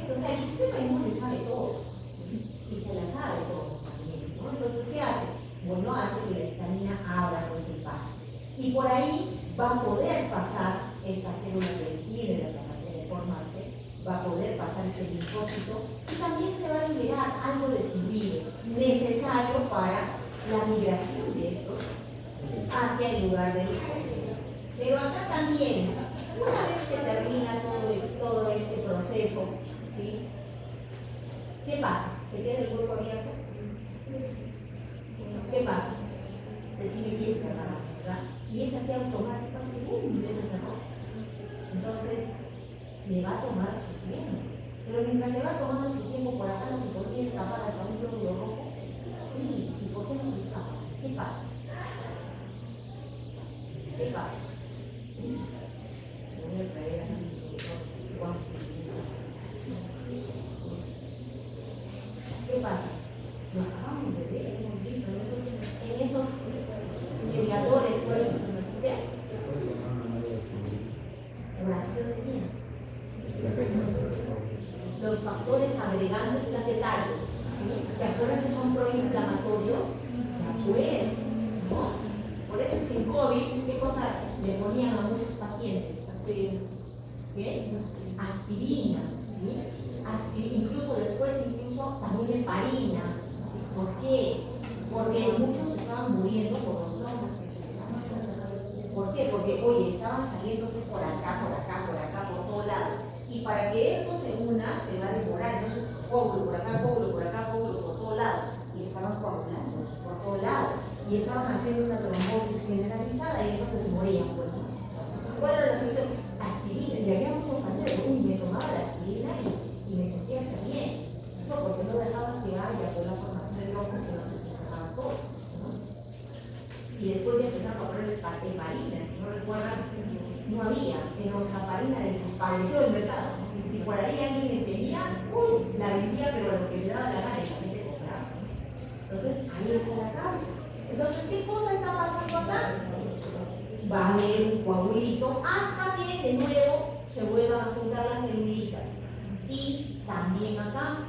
O sea, el sistema inmune sabe todo, ¿sí? Y se la sabe todo también, ¿no? Entonces, ¿qué hace? Bueno, hace que la histamina abra pues el paso. Y por ahí va a poder pasar esta célula que tiene la capacidad de formarse, va a poder pasar ese linfócito y también se va a liberar algo de fluido necesario para la migración de estos hacia el lugar del linfócito. Pero acá también, una vez que termina todo este proceso, ¿sí? ¿Qué pasa? ¿Se queda el hueco abierto? ¿Qué pasa? Se tiene que cerrar, ¿verdad? Y esa sea automática, ¡pum!, se cerró. Entonces, le va a tomar su tiempo. Pero mientras le va tomando su tiempo, por acá no se podría escapar hasta un glóbulo rojo. Sí, ¿y por qué no se escapa? ¿Qué pasa? ¿Qué pasa? Voy a traer a ¿qué pasa? Lo acabamos de ver, hemos visto en esos mediadores, por ejemplo, ¿qué? ¿Oración de quién? Los factores agregantes plaquetarios, ¿sí? ¿Se acuerdan que son proinflamatorios? Pues, ¿no? Por eso es que en COVID, ¿qué cosas le ponían a muchos pacientes? Aspirina. ¿Qué? Aspirina, ¿sí? Incluso después, también heparina. ¿Sí? ¿Por qué? Porque muchos estaban muriendo por los trombos que generaban. ¿Por qué? Porque, oye, estaban saliéndose por acá, por todo lado. Y para que esto se una, se va a demorar. Entonces, coágulo por acá, coágulo por todo lado. Y estaban coagulándose por todo lado. Y estaban haciendo una trombosis generalizada y entonces morían. Bueno, entonces, ¿cuál era la solución? Aspirina. Y había muchos pacientes, me tomaba la aspirina y me sentía hasta bien. No, porque no dejabas que haya pues, la formación de globos y no se cerraba todo, ¿no? Y después ya empezaron a poner heparina, si no recuerdan, no había, enoxaparina desapareció del mercado. Y si por ahí alguien tenía, la vendía, pero a lo que le daba la gana y la gente compraba, ¿no? Entonces, ahí está la causa. Entonces, ¿qué cosa está pasando acá? Va a haber un coagulito hasta que de nuevo se vuelvan a juntar las celulitas. Y también acá,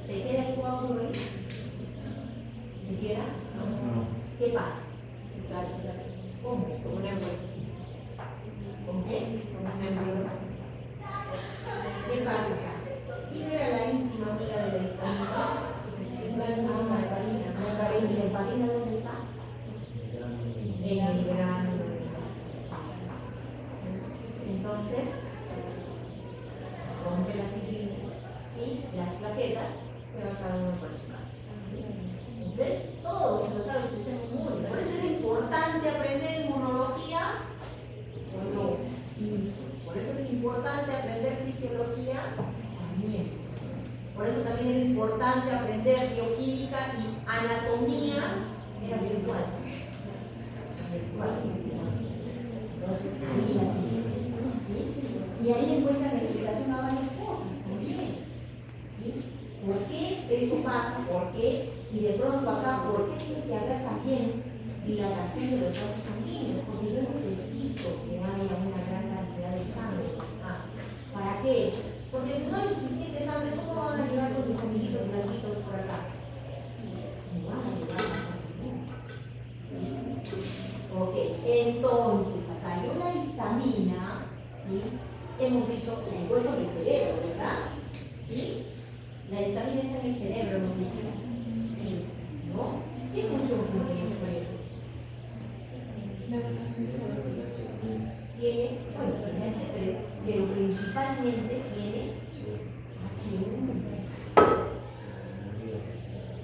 ¿se queda el coágulo ahí? ¿Se queda? No. ¿Qué pasa? ¿Cómo? Como un embrión. ¿Con qué? Como un embrión. ¿Qué pasa acá? ¿Quién era la íntima amiga de la histamina? La heparina. ¿Y la heparina dónde está? En el grano. Entonces, rompe la fibrina y las plaquetas se van cada uno por su casa. ¿Ves? Todo se lo sabe el sistema inmune. Por eso es importante aprender inmunología. ¿O no? Sí. Por eso es importante aprender fisiología también. Por eso también es importante aprender bioquímica y anatomía. Era virtual. Entonces, ahí la tienen, ¿sí? Y ahí encuentran la explicación a varias cosas también. ¿Sí? ¿Por qué esto pasa? ¿Por qué Y de pronto acá, ¿por qué tiene que haber también dilatación de los vasos sanguíneos? Porque yo necesito que haya una gran cantidad de sangre. ¿Para qué? Porque si no hay suficiente sangre, ¿cómo van a llegar con mis amiguitos blanquitos por acá? No van a llegar fácilmente. Ok, entonces acá hay una histamina, ¿sí? Hemos dicho el hueso del cerebro, ¿verdad? ¿Sí? La histamina está en el cerebro, hemos dicho. Sí, ¿no? ¿Qué función cumple en el cerebro? Tiene, bueno, tiene H3, pero principalmente tiene H1.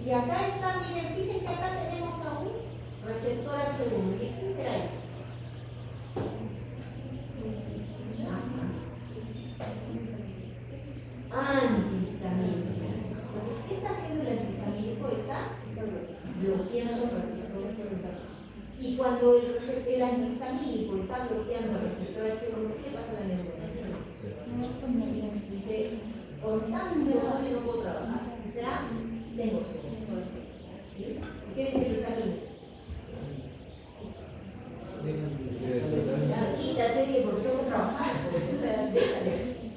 Y acá está, miren, fíjense, acá tenemos a un receptor H1. ¿Y quién será este? Antihistamínico. Entonces, ¿qué está haciendo el antihistamínico? Está bloqueando el receptor. Y cuando el antihistamínico está bloqueando el receptor H1, ¿qué le pasa a la neurona? Dice, con tanto sodio no puedo trabajar. O sea, tengo sueño. ¿Sí? ¿Qué dice el histamínico? Quítate, porque tengo que trabajar. O sea,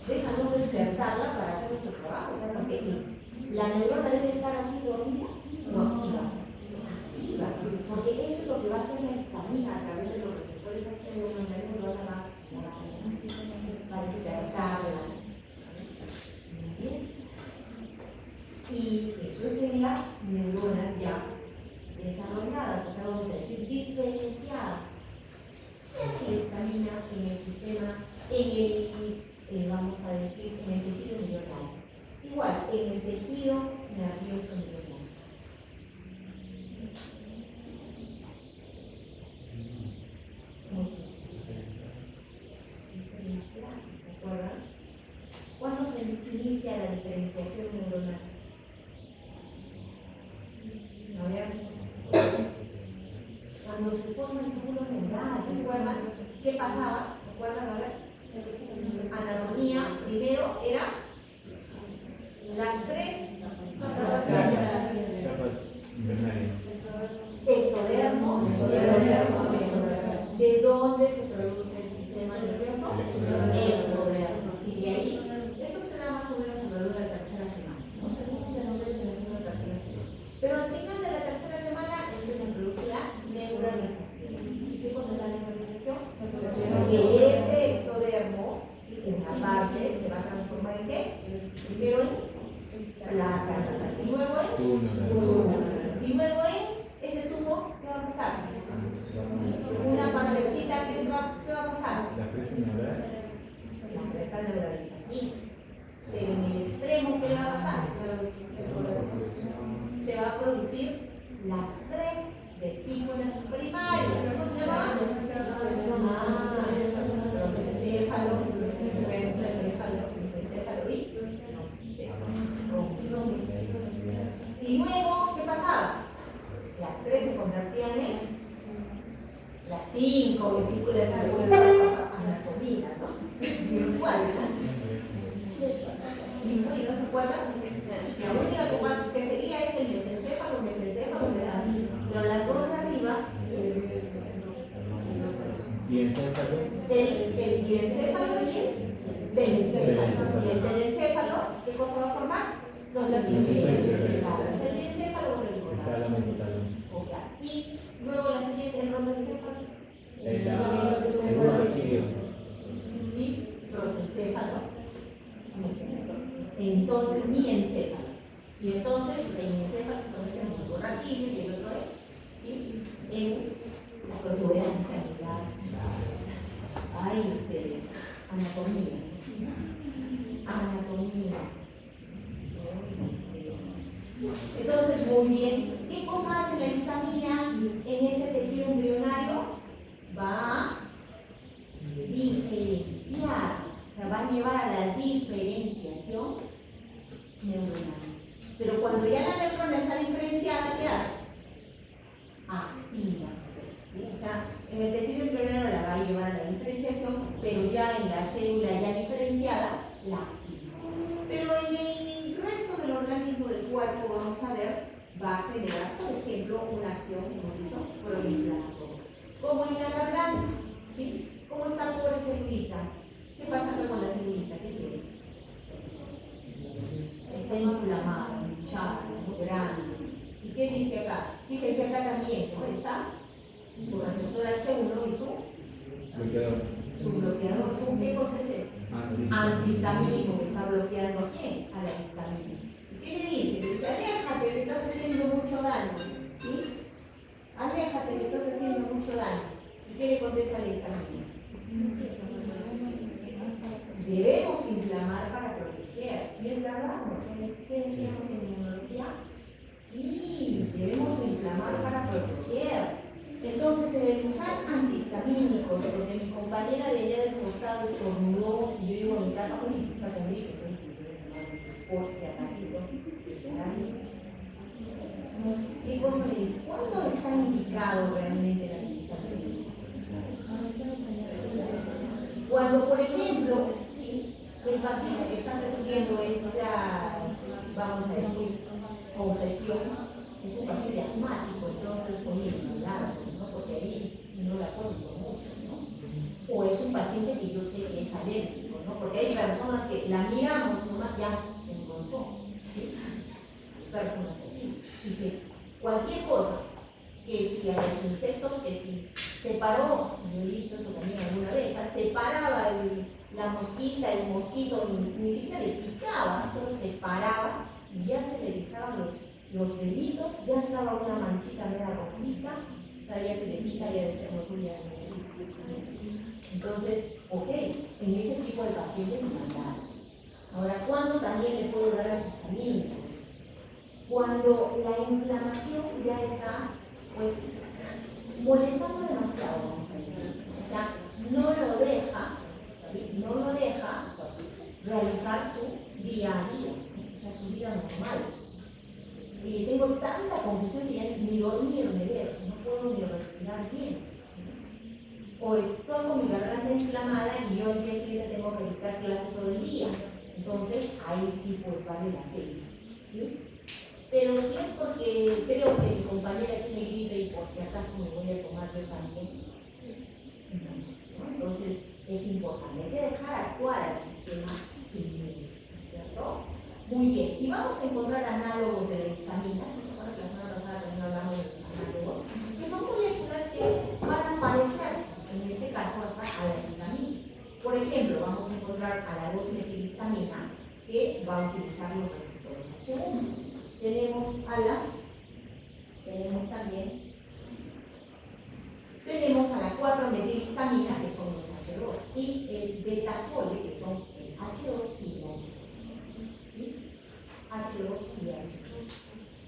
déjanos despertarla para hacer nuestro trabajo. O sea, porque la neurona debe estar así dormida o activa. Activa, porque eso es lo que va a hacer la histamina a través de los receptores H1 en la neurona, va a despertarla. Bien. Y eso es en las neuronas ya desarrolladas, o sea, vamos a decir diferenciadas. Y así la histamina en el sistema, vamos a decir, en el tejido neuronal. Igual, en el tejido nervioso neuronal. ¿Se acuerdan? ¿Cuándo se inicia la diferenciación neuronal? A ver. Cuando se forma el túbulo neural, ¿recuerdan? ¿Qué pasaba? ¿Recuerdan? A ver. Anatomía, primero era las tres Capas invernales. ectodermo, ¿de dónde se produce el sistema nervioso? Ectodermo. Y de ahí, eso se da más o menos alrededor de la tercera semana, ¿no? Según el nombre de la tercera semana. Pero al final de la tercera semana es que se produce la neuralización. ¿Y qué cosa es la neuralización? Que ese ectodermo, ¿sí? Esa parte se va a transformar en ¿qué? Primero en placa, y luego en tubo, y luego en ese tubo, ¿qué va a pasar? Una partecita que ¿qué va a pasar? La presa neural. La cresta neural está aquí, pero en el extremo, ¿qué le va a pasar? Se va a producir las tres vesículas primarias. ¿Cómo se llama? Y luego, ¿qué pasaba? Las tres se convertían en las 5 vesículas anatomía, ¿no? Igual, ¿no? ¿Y no se acuerdan? La única que seguía es el mesencéfalo, pero las dos de arriba, Diencéfalo. el diencéfalo y el telencéfalo. Y el telencéfalo, ¿qué cosa va a formar? Los diencéfalos. El diencéfalo o el Hipotálamo, hipotálamo. y luego la siguiente, el romencéfalo. El urogéneo. Y prosencéfalo. Entonces, ni encéfalo. Y entonces, el encéfalo se convierte en un raquídeo y el otro ¿sí? En la protuberancia neural. Ay, ustedes, anatomía. Anatomía. Entonces, muy bien. ¿Qué cosa hace la histamina en ese tejido embrionario? Va a diferenciar. O sea, va a llevar a la diferenciación neuronal. Pero cuando ya la neurona está diferenciada, ¿qué hace? Activa. ¿Sí? O sea, en el tejido embrionario la va a llevar a la diferenciación, pero ya en la célula ya diferenciada, la activa. Pero en el resto del organismo del cuerpo, vamos a ver, va a generar, por ejemplo, una acción, como he dicho, proinflamatoria. Como en la garganta, ¿sí? ¿Cómo está la pobre celulita? ¿Qué pasa con la celulita? ¿Qué tiene? Está inflamada, hinchada, grande. ¿Y qué dice acá? Fíjense acá también, ¿no? Está su receptor H1 y su bloqueador. ¿Su qué cosa es esto? Antihistamínico, que está bloqueando a quién? A la histamina. ¿Y qué le dice? Le dice, aléjate, que estás haciendo mucho daño. ¿Sí? Aléjate, que estás haciendo mucho daño. ¿Y qué le contesta la histamina? Debemos inflamar para proteger. ¿Y es verdad? ¿Qué decíamos en inmunología? Sí, debemos inflamar para proteger. Entonces, el usar antihistamínicos, porque mi compañera de allá del costado estornudó y yo digo en mi casa, uy, está conmigo, por si acasito, estará bien. ¿Qué cosa le dice? ¿Cuándo está indicado realmente el antihistamínico? Cuando, por ejemplo, ¿sí? El paciente que está sufriendo esta, vamos a decir, congestión, es un paciente asmático, entonces con inhalantes, ¿no? Porque ahí no la conozco mucho, ¿no? O es un paciente que yo sé que es alérgico, ¿no? Porque hay personas que la miramos nomás ya se encontró, ¿sí? Personas así. Dice, cualquier cosa, que si a los insectos, que si se paró, yo he visto eso también alguna vez, se paraba la mosquita, el mosquito, ni siquiera le picaba, solo se paraba y ya se le erizaban los deditos, ya estaba una manchita media rojita, o sea, ya se le pica, ya debe ser tuya. Entonces, ok, en ese tipo de pacientes me mandaron. Ahora, ¿cuándo también le puedo dar antihistamínicos? Cuando la inflamación ya está, pues, molestando demasiado, vamos a decir. O sea, no lo deja, ¿sí? No lo deja realizar su día a día, o sea, su vida normal. Y tengo tanta confusión que ya ni dormir me dejo, no puedo ni respirar bien. O estoy con mi garganta inflamada y yo el día siguiente tengo que dictar clase todo el día. Entonces, ahí sí pues vale la pena, ¿sí? Pero si es porque creo que mi compañera tiene gripe y por si acaso me voy a tomar yo también, ¿no? Entonces es importante, hay que dejar actuar al sistema inmune, ¿no es cierto? Muy bien, y vamos a encontrar análogos de la histamina, si se acuerdan que la semana pasada también hablamos de los análogos, que son moléculas que van a parecerse, en este caso hasta a la histamina. Por ejemplo, vamos a encontrar a la 2-metilhistamina que va a utilizar los receptores H1. Tenemos a la 4-metilhistamina, que son los H2, y el betasole, que son el H2 y el H3. ¿Sí? H2 y H3.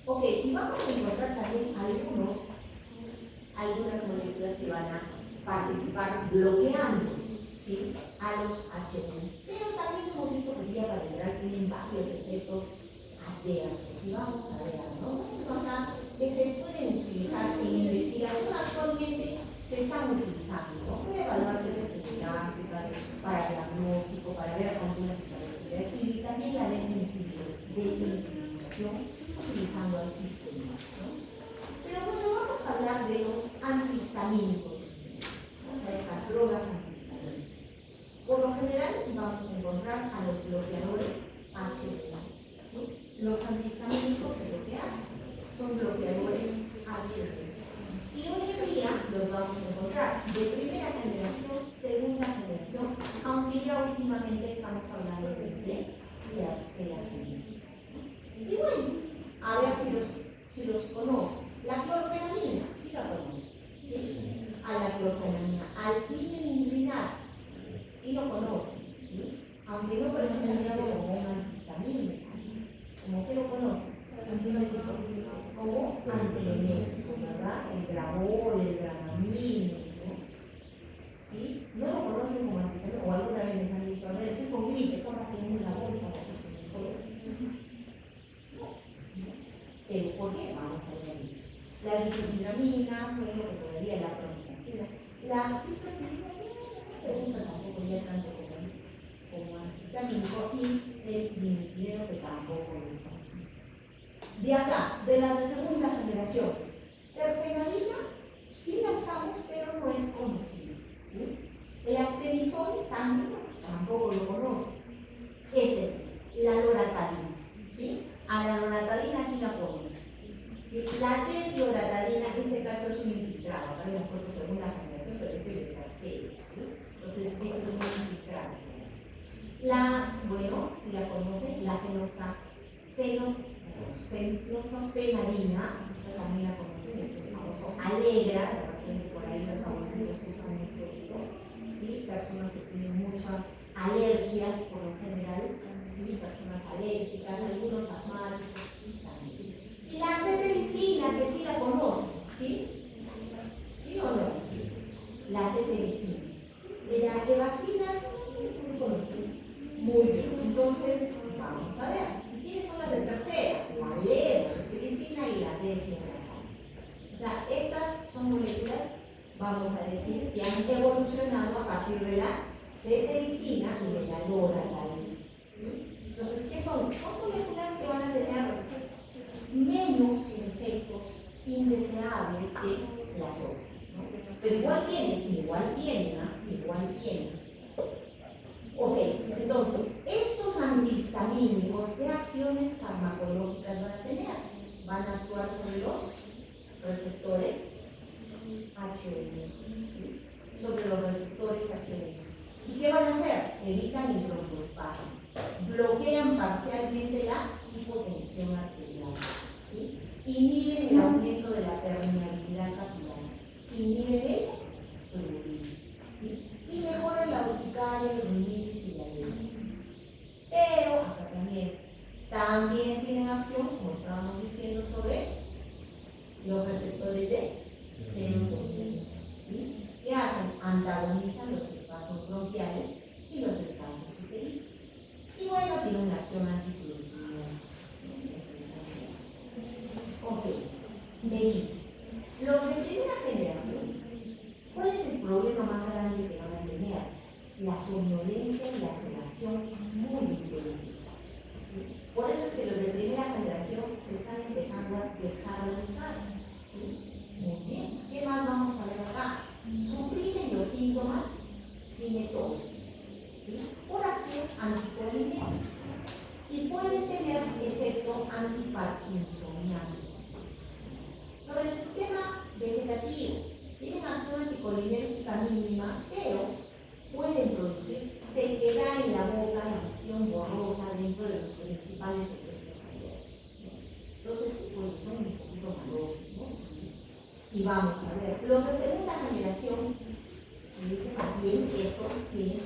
Ok, y vamos a encontrar también algunas moléculas que van a participar bloqueando, ¿sí?, a los H1. Pero también hemos visto que vía lateral tienen varios efectos adversos. Y vamos a ver, ¿no? Acá que se pueden utilizar en investigación actualmente, se están utilizando, ¿no? Para evaluar sensibilidad, para diagnóstico, para ver algunas características y también la desensibilización utilizando antihistamínicos, ¿no? Pero bueno, vamos a hablar de los antihistamínicos, o sea, estas drogas antihistamínicas. Por lo general vamos a encontrar a los bloqueadores H1. ¿Sí? Los antihistamínicos es lo que hacen, son bloqueadores H1. Y hoy en día los vamos a encontrar de primera generación, segunda generación, aunque ya últimamente estamos hablando de tercera generación. Y bueno, a ver si los conocen. La clorfenamina, sí la conocen, ¿sí? A la clorfenamina, al pimeningrinato, sí lo conocen, ¿sí? Aunque no precisamente como un antihistamínico. ¿Cómo que lo conocen? Como antiemético, ¿verdad? El Gravol, el Dramamine, ¿no? ¿Sí? No lo conocen como antihistamínico, o alguna vez les han dicho, a ver, estoy con gripe, tómate un Gravol para que se mejore. No. ¿Pero por qué? Vamos a ver ahí. La difenhidramina, bueno, que todavía la promethazina. La ciprofloxacina no se usa tampoco ya tanto como antihistamínico, y el limipidero que tampoco lo usa. De acá, de las de segunda generación, terfenadina sí la usamos, pero no es conocido, ¿sí? El asterisol tampoco lo conoce. Este sí, la loratadina, ¿sí? A la loratadina sí la conoce. ¿Sí? La desloratadina, en este caso es un infiltrado, acá le hemos puesto segunda generación, pero este es de tercera, ¿sí? Entonces, eso es un infiltrado. Bueno, si la conocen, la fenoxapenadina, esta también la conocen, es el famoso Alegra, por ahí los abuelitos usan mucho esto, ¿sí? Personas que tienen muchas alergias por lo general, ¿sí? Personas alérgicas, algunos asmáticos, también. Y la cetericina, que sí la conocen, ¿sí? ¿Sí o no? La cetericina. La evasfina es muy conocida. Muy bien, entonces vamos a ver. ¿Quiénes son las de tercera? La levocetericina y la desloratadina. O sea, estas son moléculas, vamos a decir, que han evolucionado a partir de la cetericina y de la loratadina. ¿Sí? Entonces, ¿qué son? Son moléculas que van a tener menos efectos indeseables que las otras, ¿no? Pero igual tienen. Ok, entonces, estos antihistamínicos, ¿qué acciones farmacológicas van a tener? Van a actuar sobre los receptores H1, ¿sí? Sobre los receptores H1. ¿Y qué van a hacer? Evitan el broncoespasmo, bloquean parcialmente la hipotensión arterial, ¿sí? Inhiben el aumento de la permeabilidad capilar, inhiben el prurito, ¿sí? Y mejoran la urticaria, el rinitis y la alergia. Pero acá también tienen acción, como estábamos diciendo, sobre los receptores de serotonina, ¿sí? ¿Qué hacen? Antagonizan los espasmos bronquiales y los espasmos uterinos. Y bueno, tiene una acción antitubulinosa. Ok, me dice, los de primera generación, ¿cuál es el problema más grande que van a tener? La somnolencia y la sedación muy intensa. ¿Sí? Por eso es que los de primera generación se están empezando a dejar de usar. ¿Sí? Muy bien. ¿Qué más vamos a ver acá? Suprimen los síntomas cinetosis, ¿sí? Por acción anticolinérgica. Y pueden tener efecto antiparkinsoniano. Sobre el sistema vegetativo, tienen acción anticolinérgica mínima, pero pueden producir sequedad en la boca y visión borrosa dentro de los principales efectos adversos, ¿no? Entonces, sí, pues son un poquito malosos, ¿no? Y vamos a ver, los de segunda generación, dice más bien que estos tienen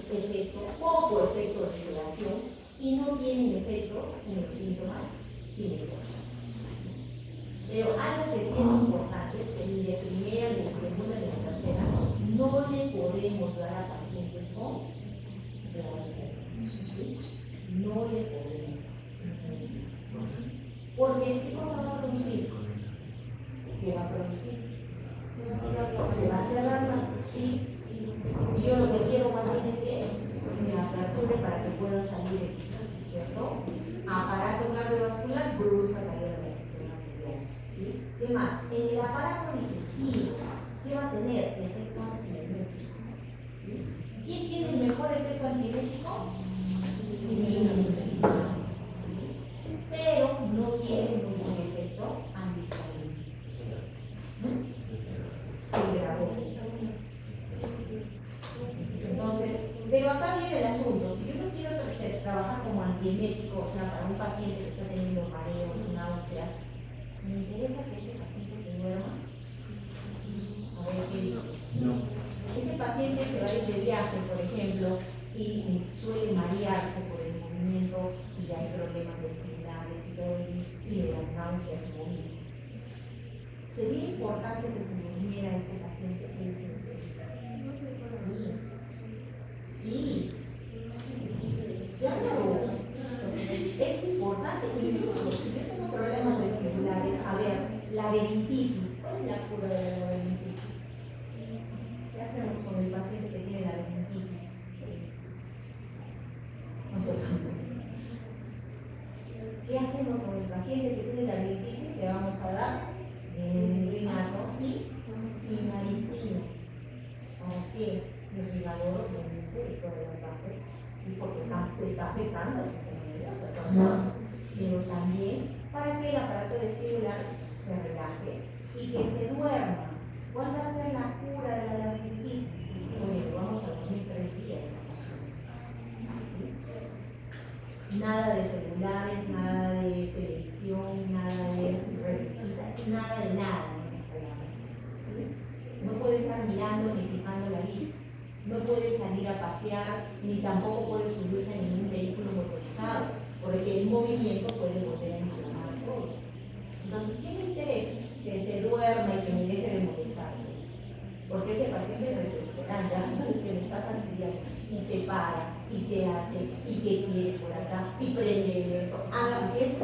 poco efecto de sedación y no tienen efectos en los síntomas cinetosos. Pero algo que sí es importante es que ni de primera, ni de segunda, ni de tercera no le podemos dar a pacientes con glaucoma, ¿sí? No le podemos. Porque ¿qué cosa va a producir? ¿Qué va a producir? Se va a cerrar más, ¿sí? Y yo lo que quiero más bien es que me aperture para que pueda salir, ¿cierto? Aparato cardiovascular, brusca caída de la presión arterial, ¿sí? ¿Qué más? En el aparato digestivo, ¿qué va a tener? Efecto antiemético, ¿sí? ¿Quién tiene el mejor efecto antiemético? ¿Sí? Pero no tiene muy buen efecto antihistamínico. Entonces, pero acá viene el asunto. Si yo no quiero trabajar como antiemético, o sea, para un paciente que está teniendo mareos, náuseas, me interesa que ese paciente se duerma. A ver qué dice. No. Ese paciente se va a ir de viaje, por ejemplo, y suele marearse por el movimiento y ya hay problemas vestigiales y todo, y le dan náuseas y vómitos. Sería importante que se durmiera ese paciente. Sí, claro, es importante. Incluso si yo tengo problemas vestibulares, a ver, la dermatitis, ¿cuál es la cura de la dermatitis? ¿Qué hacemos con el paciente que tiene la dermatitis? No sé si ¿qué hacemos con el paciente que tiene laberintitis le vamos a dar Rigato y sinaricina. ¿Por qué? El Rigador obviamente de toda la parte, ¿sí? Porque está afectando el sistema nervioso de todas formas, pero también para que el aparato vestibular se relaje y que se duerma. ¿Cuál va a ser la cura de la laberintitis? Bueno, vamos a dormir 3 días. Nada de celulares, nada de televisión, nada de revistas, nada de nada. ¿Sí? No puede estar mirando ni fijando la vista. No puede salir a pasear, ni tampoco puede subirse a ningún vehículo motorizado, porque el movimiento puede volver a inflamar todo. Entonces, ¿qué me interesa? Que se duerma y que me deje de molestar. Porque ese paciente es desesperante, antes que le está fastidiando, y se para, y se hace, y que quiere por acá, y prende esto. Ah, si es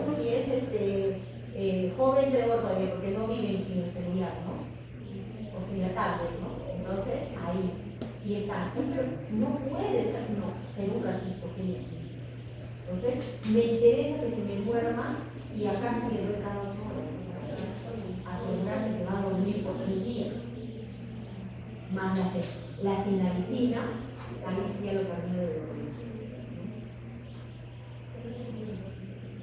joven, peor todavía, porque no viven sin el celular, ¿no? O sin la tablet, ¿no? Entonces, ahí. Y está, pero no puede ser, no, pero un ratito, genial. Entonces, me interesa que se me duerma y acá se le doy cada 8 horas. Asegurarme que va a dormir por 3 días. Más la sinaricina, ahí sí ya lo termino de dormir.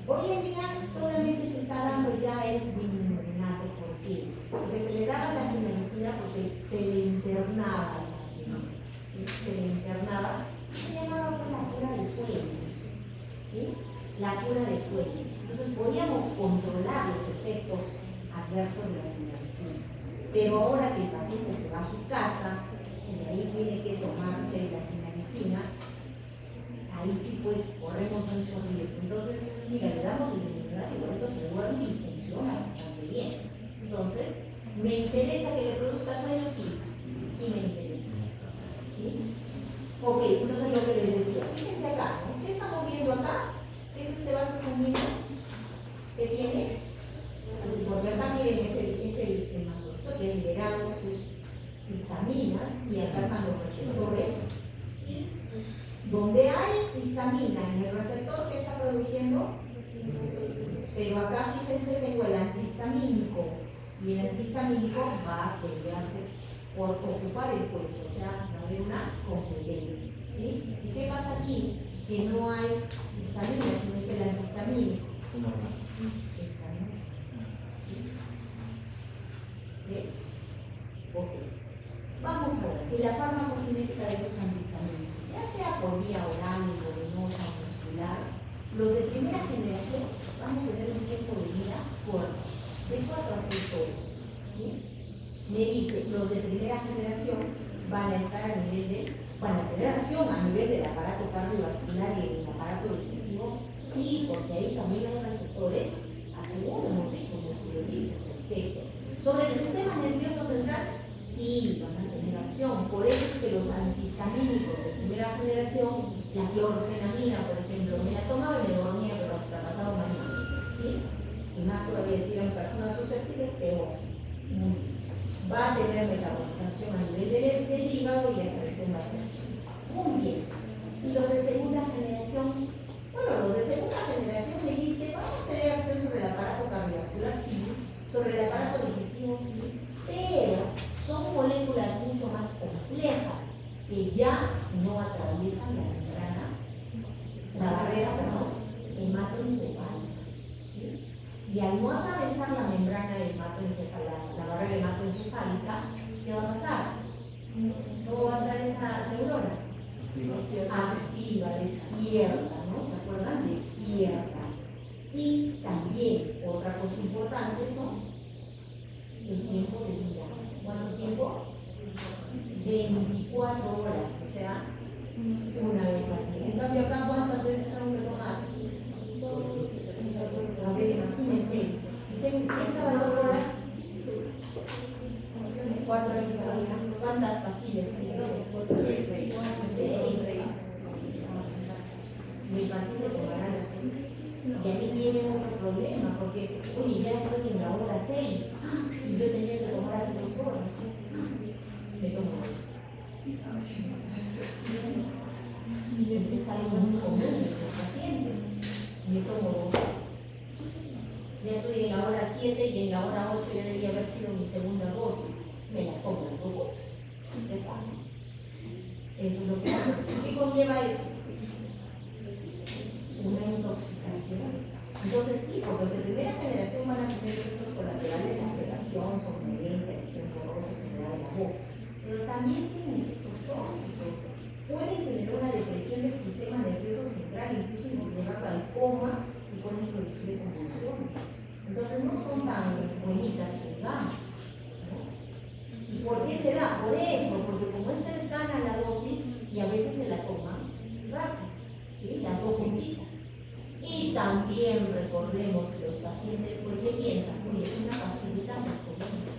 Hoy en día solamente se está dando ya el Rigato. ¿Por qué? Porque se le daba la sinaricina porque se le internaba al paciente. ¿Sí? Se le internaba, se llamaba pues la cura de sueño. ¿Sí? La cura de sueño. Entonces podíamos controlar los efectos adversos de la sinaricina. Pero ahora que el paciente se va a su casa y de ahí tiene que tomarse la sinaricina, ahí sí pues corremos mucho riesgo. Entonces, mira, le damos el antibiótico, se duerme y funciona bastante bien. Entonces, ¿me interesa que le produzca sueño? Sí, sí me interesa. ¿Sí? Ok, entonces lo que les decía, fíjense acá, ¿no? ¿Qué estamos viendo acá? ¿Qué es este vaso sanguíneo que tiene? Porque acá miren, es el mastocito que ha liberado sus histaminas y acá están los receptores. Y donde hay histamina en el receptor, ¿qué está produciendo? Pero acá fíjense, tengo el antihistamínico y el antihistamínico va a pelearse por ocupar el puesto, o sea, va a haber una competencia. ¿Sí? ¿Y qué pasa aquí? Que no hay histamina, sino que el antihistamínico. Okay. Vamos a ver, que la farmacocinética de esos antihistamínicos, ya sea por vía oral, endovenosa o muscular, los de primera generación vamos a tener un tiempo de vida corto, de 4 a 6 horas. ¿Sí? Me dice, los de primera generación van a estar a nivel de, van a tener acción a nivel del aparato cardiovascular y del aparato digestivo, sí, porque ahí también los receptores, según hemos dicho, musculolistas, perfectos. Sobre el sistema nervioso central, sí, van a tener acción. Por eso es que los antihistamínicos de primera generación, la clorfenamina, por ejemplo, me la tomaba y me dormía, pero hasta pasado mañana. ¿Sí? Y más todavía si eran personas susceptibles, peor. Va a tener metabolización a nivel del hígado y la presión va a tener. Muy bien. Y los de segunda generación, bueno, los de segunda generación me dice, vamos a tener acción sobre el aparato cardiovascular, sí, sobre el aparato digestivo, sí, pero son moléculas mucho más complejas que ya no atraviesan la membrana, la barrera, hematoencefálica, ¿sí? Y al no atravesar la membrana hematoencefálica, la barrera hematoencefálica, ¿qué va a pasar? ¿Cómo va a ser esa neurona? Activa, despierta, ¿no? ¿Se acuerdan? Despierta. Y también, otra cosa importante son el tiempo de vida. ¿Cuánto tiempo? 24 horas, o sea, una vez al día. En cambio acá, ¿cuántas veces tengo que tomar? A ver, imagínense, si tengo 2 horas, 4 veces al día, ¿cuántas pastillas? 6. Mi paciente tomará las 6. Y a mí viene otro problema, porque, oye, ya estoy en la hora 6 y yo tenía que tomar hace 2 horas. Me tomo 2. Y eso es algo muy común en los pacientes. Me tomo 2. Ya estoy en la hora 7 y en la hora 8 ya debería haber sido mi segunda dosis. Me las tomo las dos gotas. ¿Qué tal? Eso es lo que pasa. ¿Qué conlleva eso? Una intoxicación. Entonces sí, porque los de primera generación van a tener efectos colaterales, la sedación, somnolencia, erección borrosa, enfermedad de la boca. Pero también tienen efectos tóxicos. Pueden tener una depresión del sistema nervioso central, incluso llevarlo al coma y pueden producir convulsiones. Entonces no son tan bonitas que digamos, ¿no? ¿Y por qué se da? Por eso, porque como es cercana a la dosis y a veces se la toman rápido, ¿sí? Las dos juntitas. Y también recordemos que los pacientes, pues, ¿qué piensan? Oye, es una pastillita más o menos.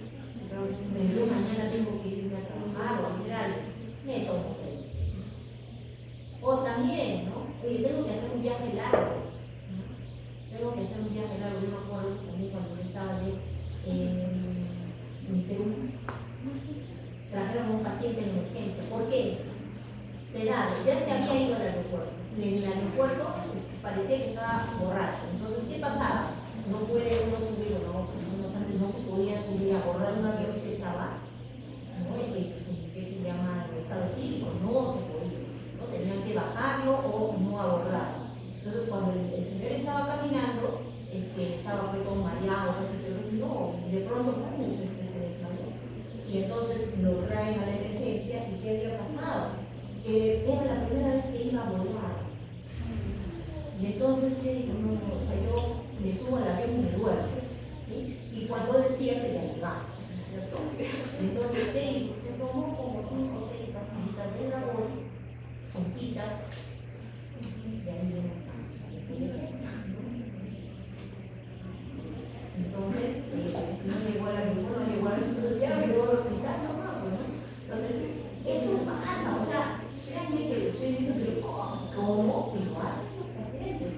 Yo mañana tengo que irme a trabajar o a hacer algo. Me tomo 3. O también, ¿no? Oye, tengo que hacer un viaje largo. ¿No? Tengo que hacer un viaje largo. Yo me acuerdo también cuando yo estaba en mi segundo. Trajeron a un paciente en emergencia. ¿Por qué? Sedado. Ya se había ido al aeropuerto. Desde el aeropuerto parecía que estaba borracho. Entonces, ¿qué pasaba? No puede uno subir, no, antes no se podía subir a abordar un avión que estaba, ¿no? Que se llama estado etílico, no se podía, ¿no? Tenían que bajarlo o no abordarlo. Entonces, cuando el señor estaba caminando, estaba pues todo mareado, pero no, de pronto se desmayó. Y entonces lo traen a la emergencia, ¿y qué había pasado? Era la primera vez que iba a volar. Y entonces, ¿qué digo? No, o sea, yo me subo al avión y me duermo, ¿sí? Y cuando despierte ya llegamos, ¿no es cierto? Entonces, ¿qué hizo? Se tomó como 5 o 6 pastillitas de dragón, juntitas, y ahí viene el entonces, si no llegó al aeropuerto, no llegó al hospital, ya me llegó al hospital, no, ¿no? Entonces, eso pasa, o sea, créanme que lo estoy diciendo, pero ¿cómo? Igual.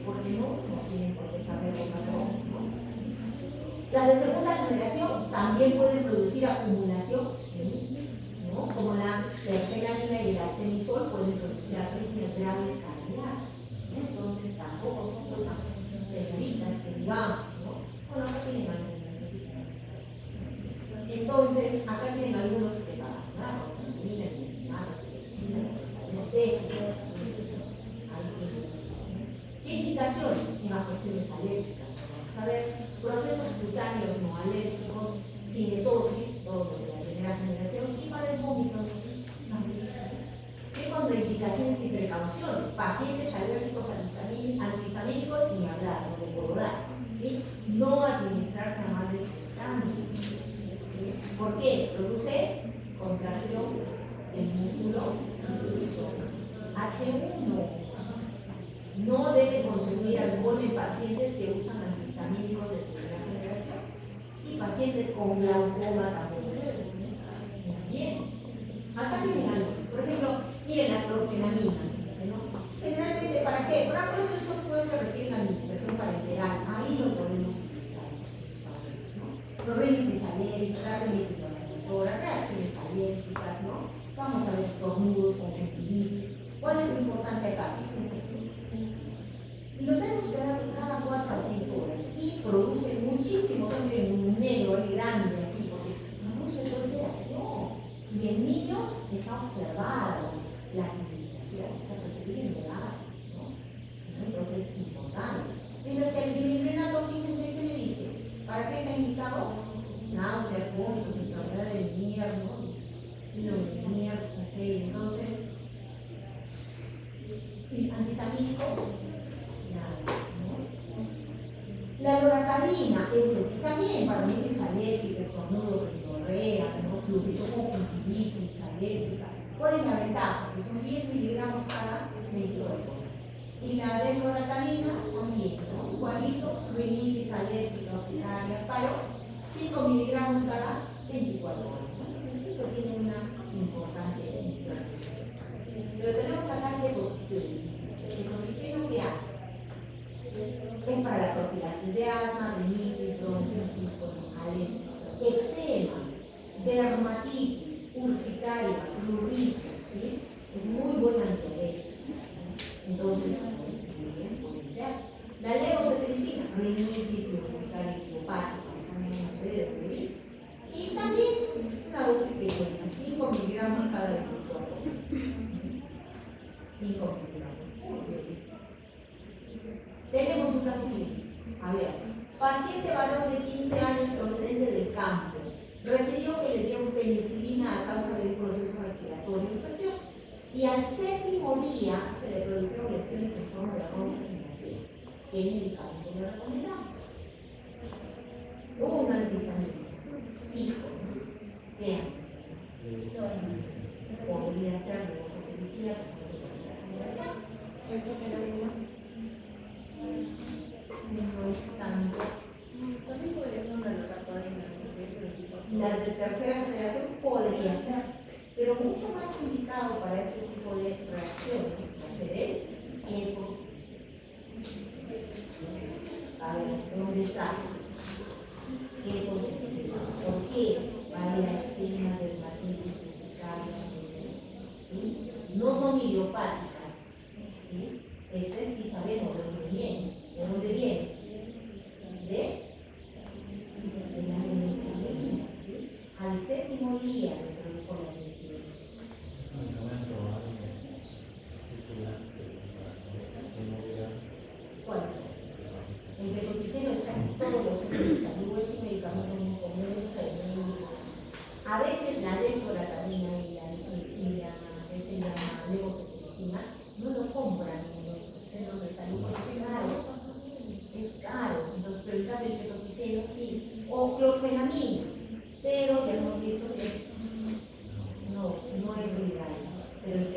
Porque no tienen por qué saber ¿no? Las de segunda generación también pueden producir acumulación, ¿sí? ¿No? Como la terfenadina y el astenisol pueden producir arritmias graves cardíacas, ¿no? Entonces tampoco son tan seguritas que digamos, ¿no? Bueno, acá tienen algunos. Entonces, acá tienen algunos preparados, ¿no? Miren, ¿qué indicaciones? En afecciones alérgicas. Vamos a ver, procesos cutáneos no alérgicos, cinetosis, todos de la primera generación, y para el vómito. ¿Qué contraindicaciones y precauciones? Pacientes alérgicos antihistamínicos ni hablar, no le puedo dar. ¿Sí? No administrarse a más de 60 años. ¿Sí? ¿Por qué? Produce contracción del músculo H1. No debe consumir alcohol en pacientes que usan antihistamínicos de primera generación y pacientes con glaucoma tampoco. Bien, acá tienen algo. Por ejemplo, miren la clorfenamina. ¿No? Generalmente, ¿para qué? Para procesos que requieren administración parenteral. Ahí lo podemos utilizar. ¿No? Rinitis alérgica, rinitis inflamatoria, reacciones alérgicas, ¿no? Vamos a ver estornudos, conjuntivitis. ¿Cuál es lo importante acá? Fíjense. Lo tenemos que dar cada 4 a 6 horas y produce muchísimo, también un negro y grande, así, porque produce ulceración. Y en niños está observada la administración, o sea, prefieren llegar, ¿no? Entonces es importante. Mientras que el dinidrato, fíjense qué me dice, ¿para qué está indicado? Náuseas, vómitos, enfermedad del invierno, síndrome del invierno, ok, entonces, ¿y antihistamínico? La loratadina, también para rinitis alérgica, estornudo, rinorrea, conjuntivitis alérgica. ¿Cuál es la ventaja? Que son 10 miligramos cada 24 horas. Y la desloratadina también, ¿no? Igualito, rinitis alérgica urticaria, pero 5 miligramos cada 24 horas. Entonces sí que tiene una importante importancia. Pero tenemos acá el ketotifeno. ¿El ketotifeno qué hace? Es para la profilaxis de asma, rinitis, bronquitis, alergia, eczema, dermatitis, urticaria, prurito, ¿sí? Es muy buena antialérgica. Entonces, muy bien, puede ser. La levocetiricina, rinitis y urticaria miligramos cada 24 horas. 5 miligramos. Tenemos un caso clínico. A ver, paciente varón de 15 años procedente del campo. Refirió que le dieron penicilina a causa de un proceso respiratorio infeccioso. Y al 7º día se le produjeron lesiones en forma de roncha financiera. ¿Qué medicamento le recomendamos? Un antihistamínico. Fijo. ¿Qué hace? Podría ser levosopiricina, que son de tercera generación. No es tanto. También podría ser una locatorina, porque es el tipo de... Las de tercera generación podría ser, pero mucho más indicado para este tipo de reacciones va a ser el keto. A ver, ¿dónde está? Keto. ¿Por qué? Para la eczema, dermatitis, urticaria, ¿sí? No son idiopáticas, ¿sí? Este sí sabemos de dónde viene. ¿De dónde viene? De la penicilina, ¿sí? Al 7º día le produjo la penicilina. Es un medicamento circulante si no hubiera. ¿Cuál? El ketoticeno está en todos los centros de salud, es un medicamento muy común, a veces la deltoratamina y la que se llama levosepiricina no lo compran en los centros de salud porque es caro. Es caro, entonces, pero en cambio el ketoticeno sí, o clorfenamina, pero ya hemos visto que no es lo ideal, pero el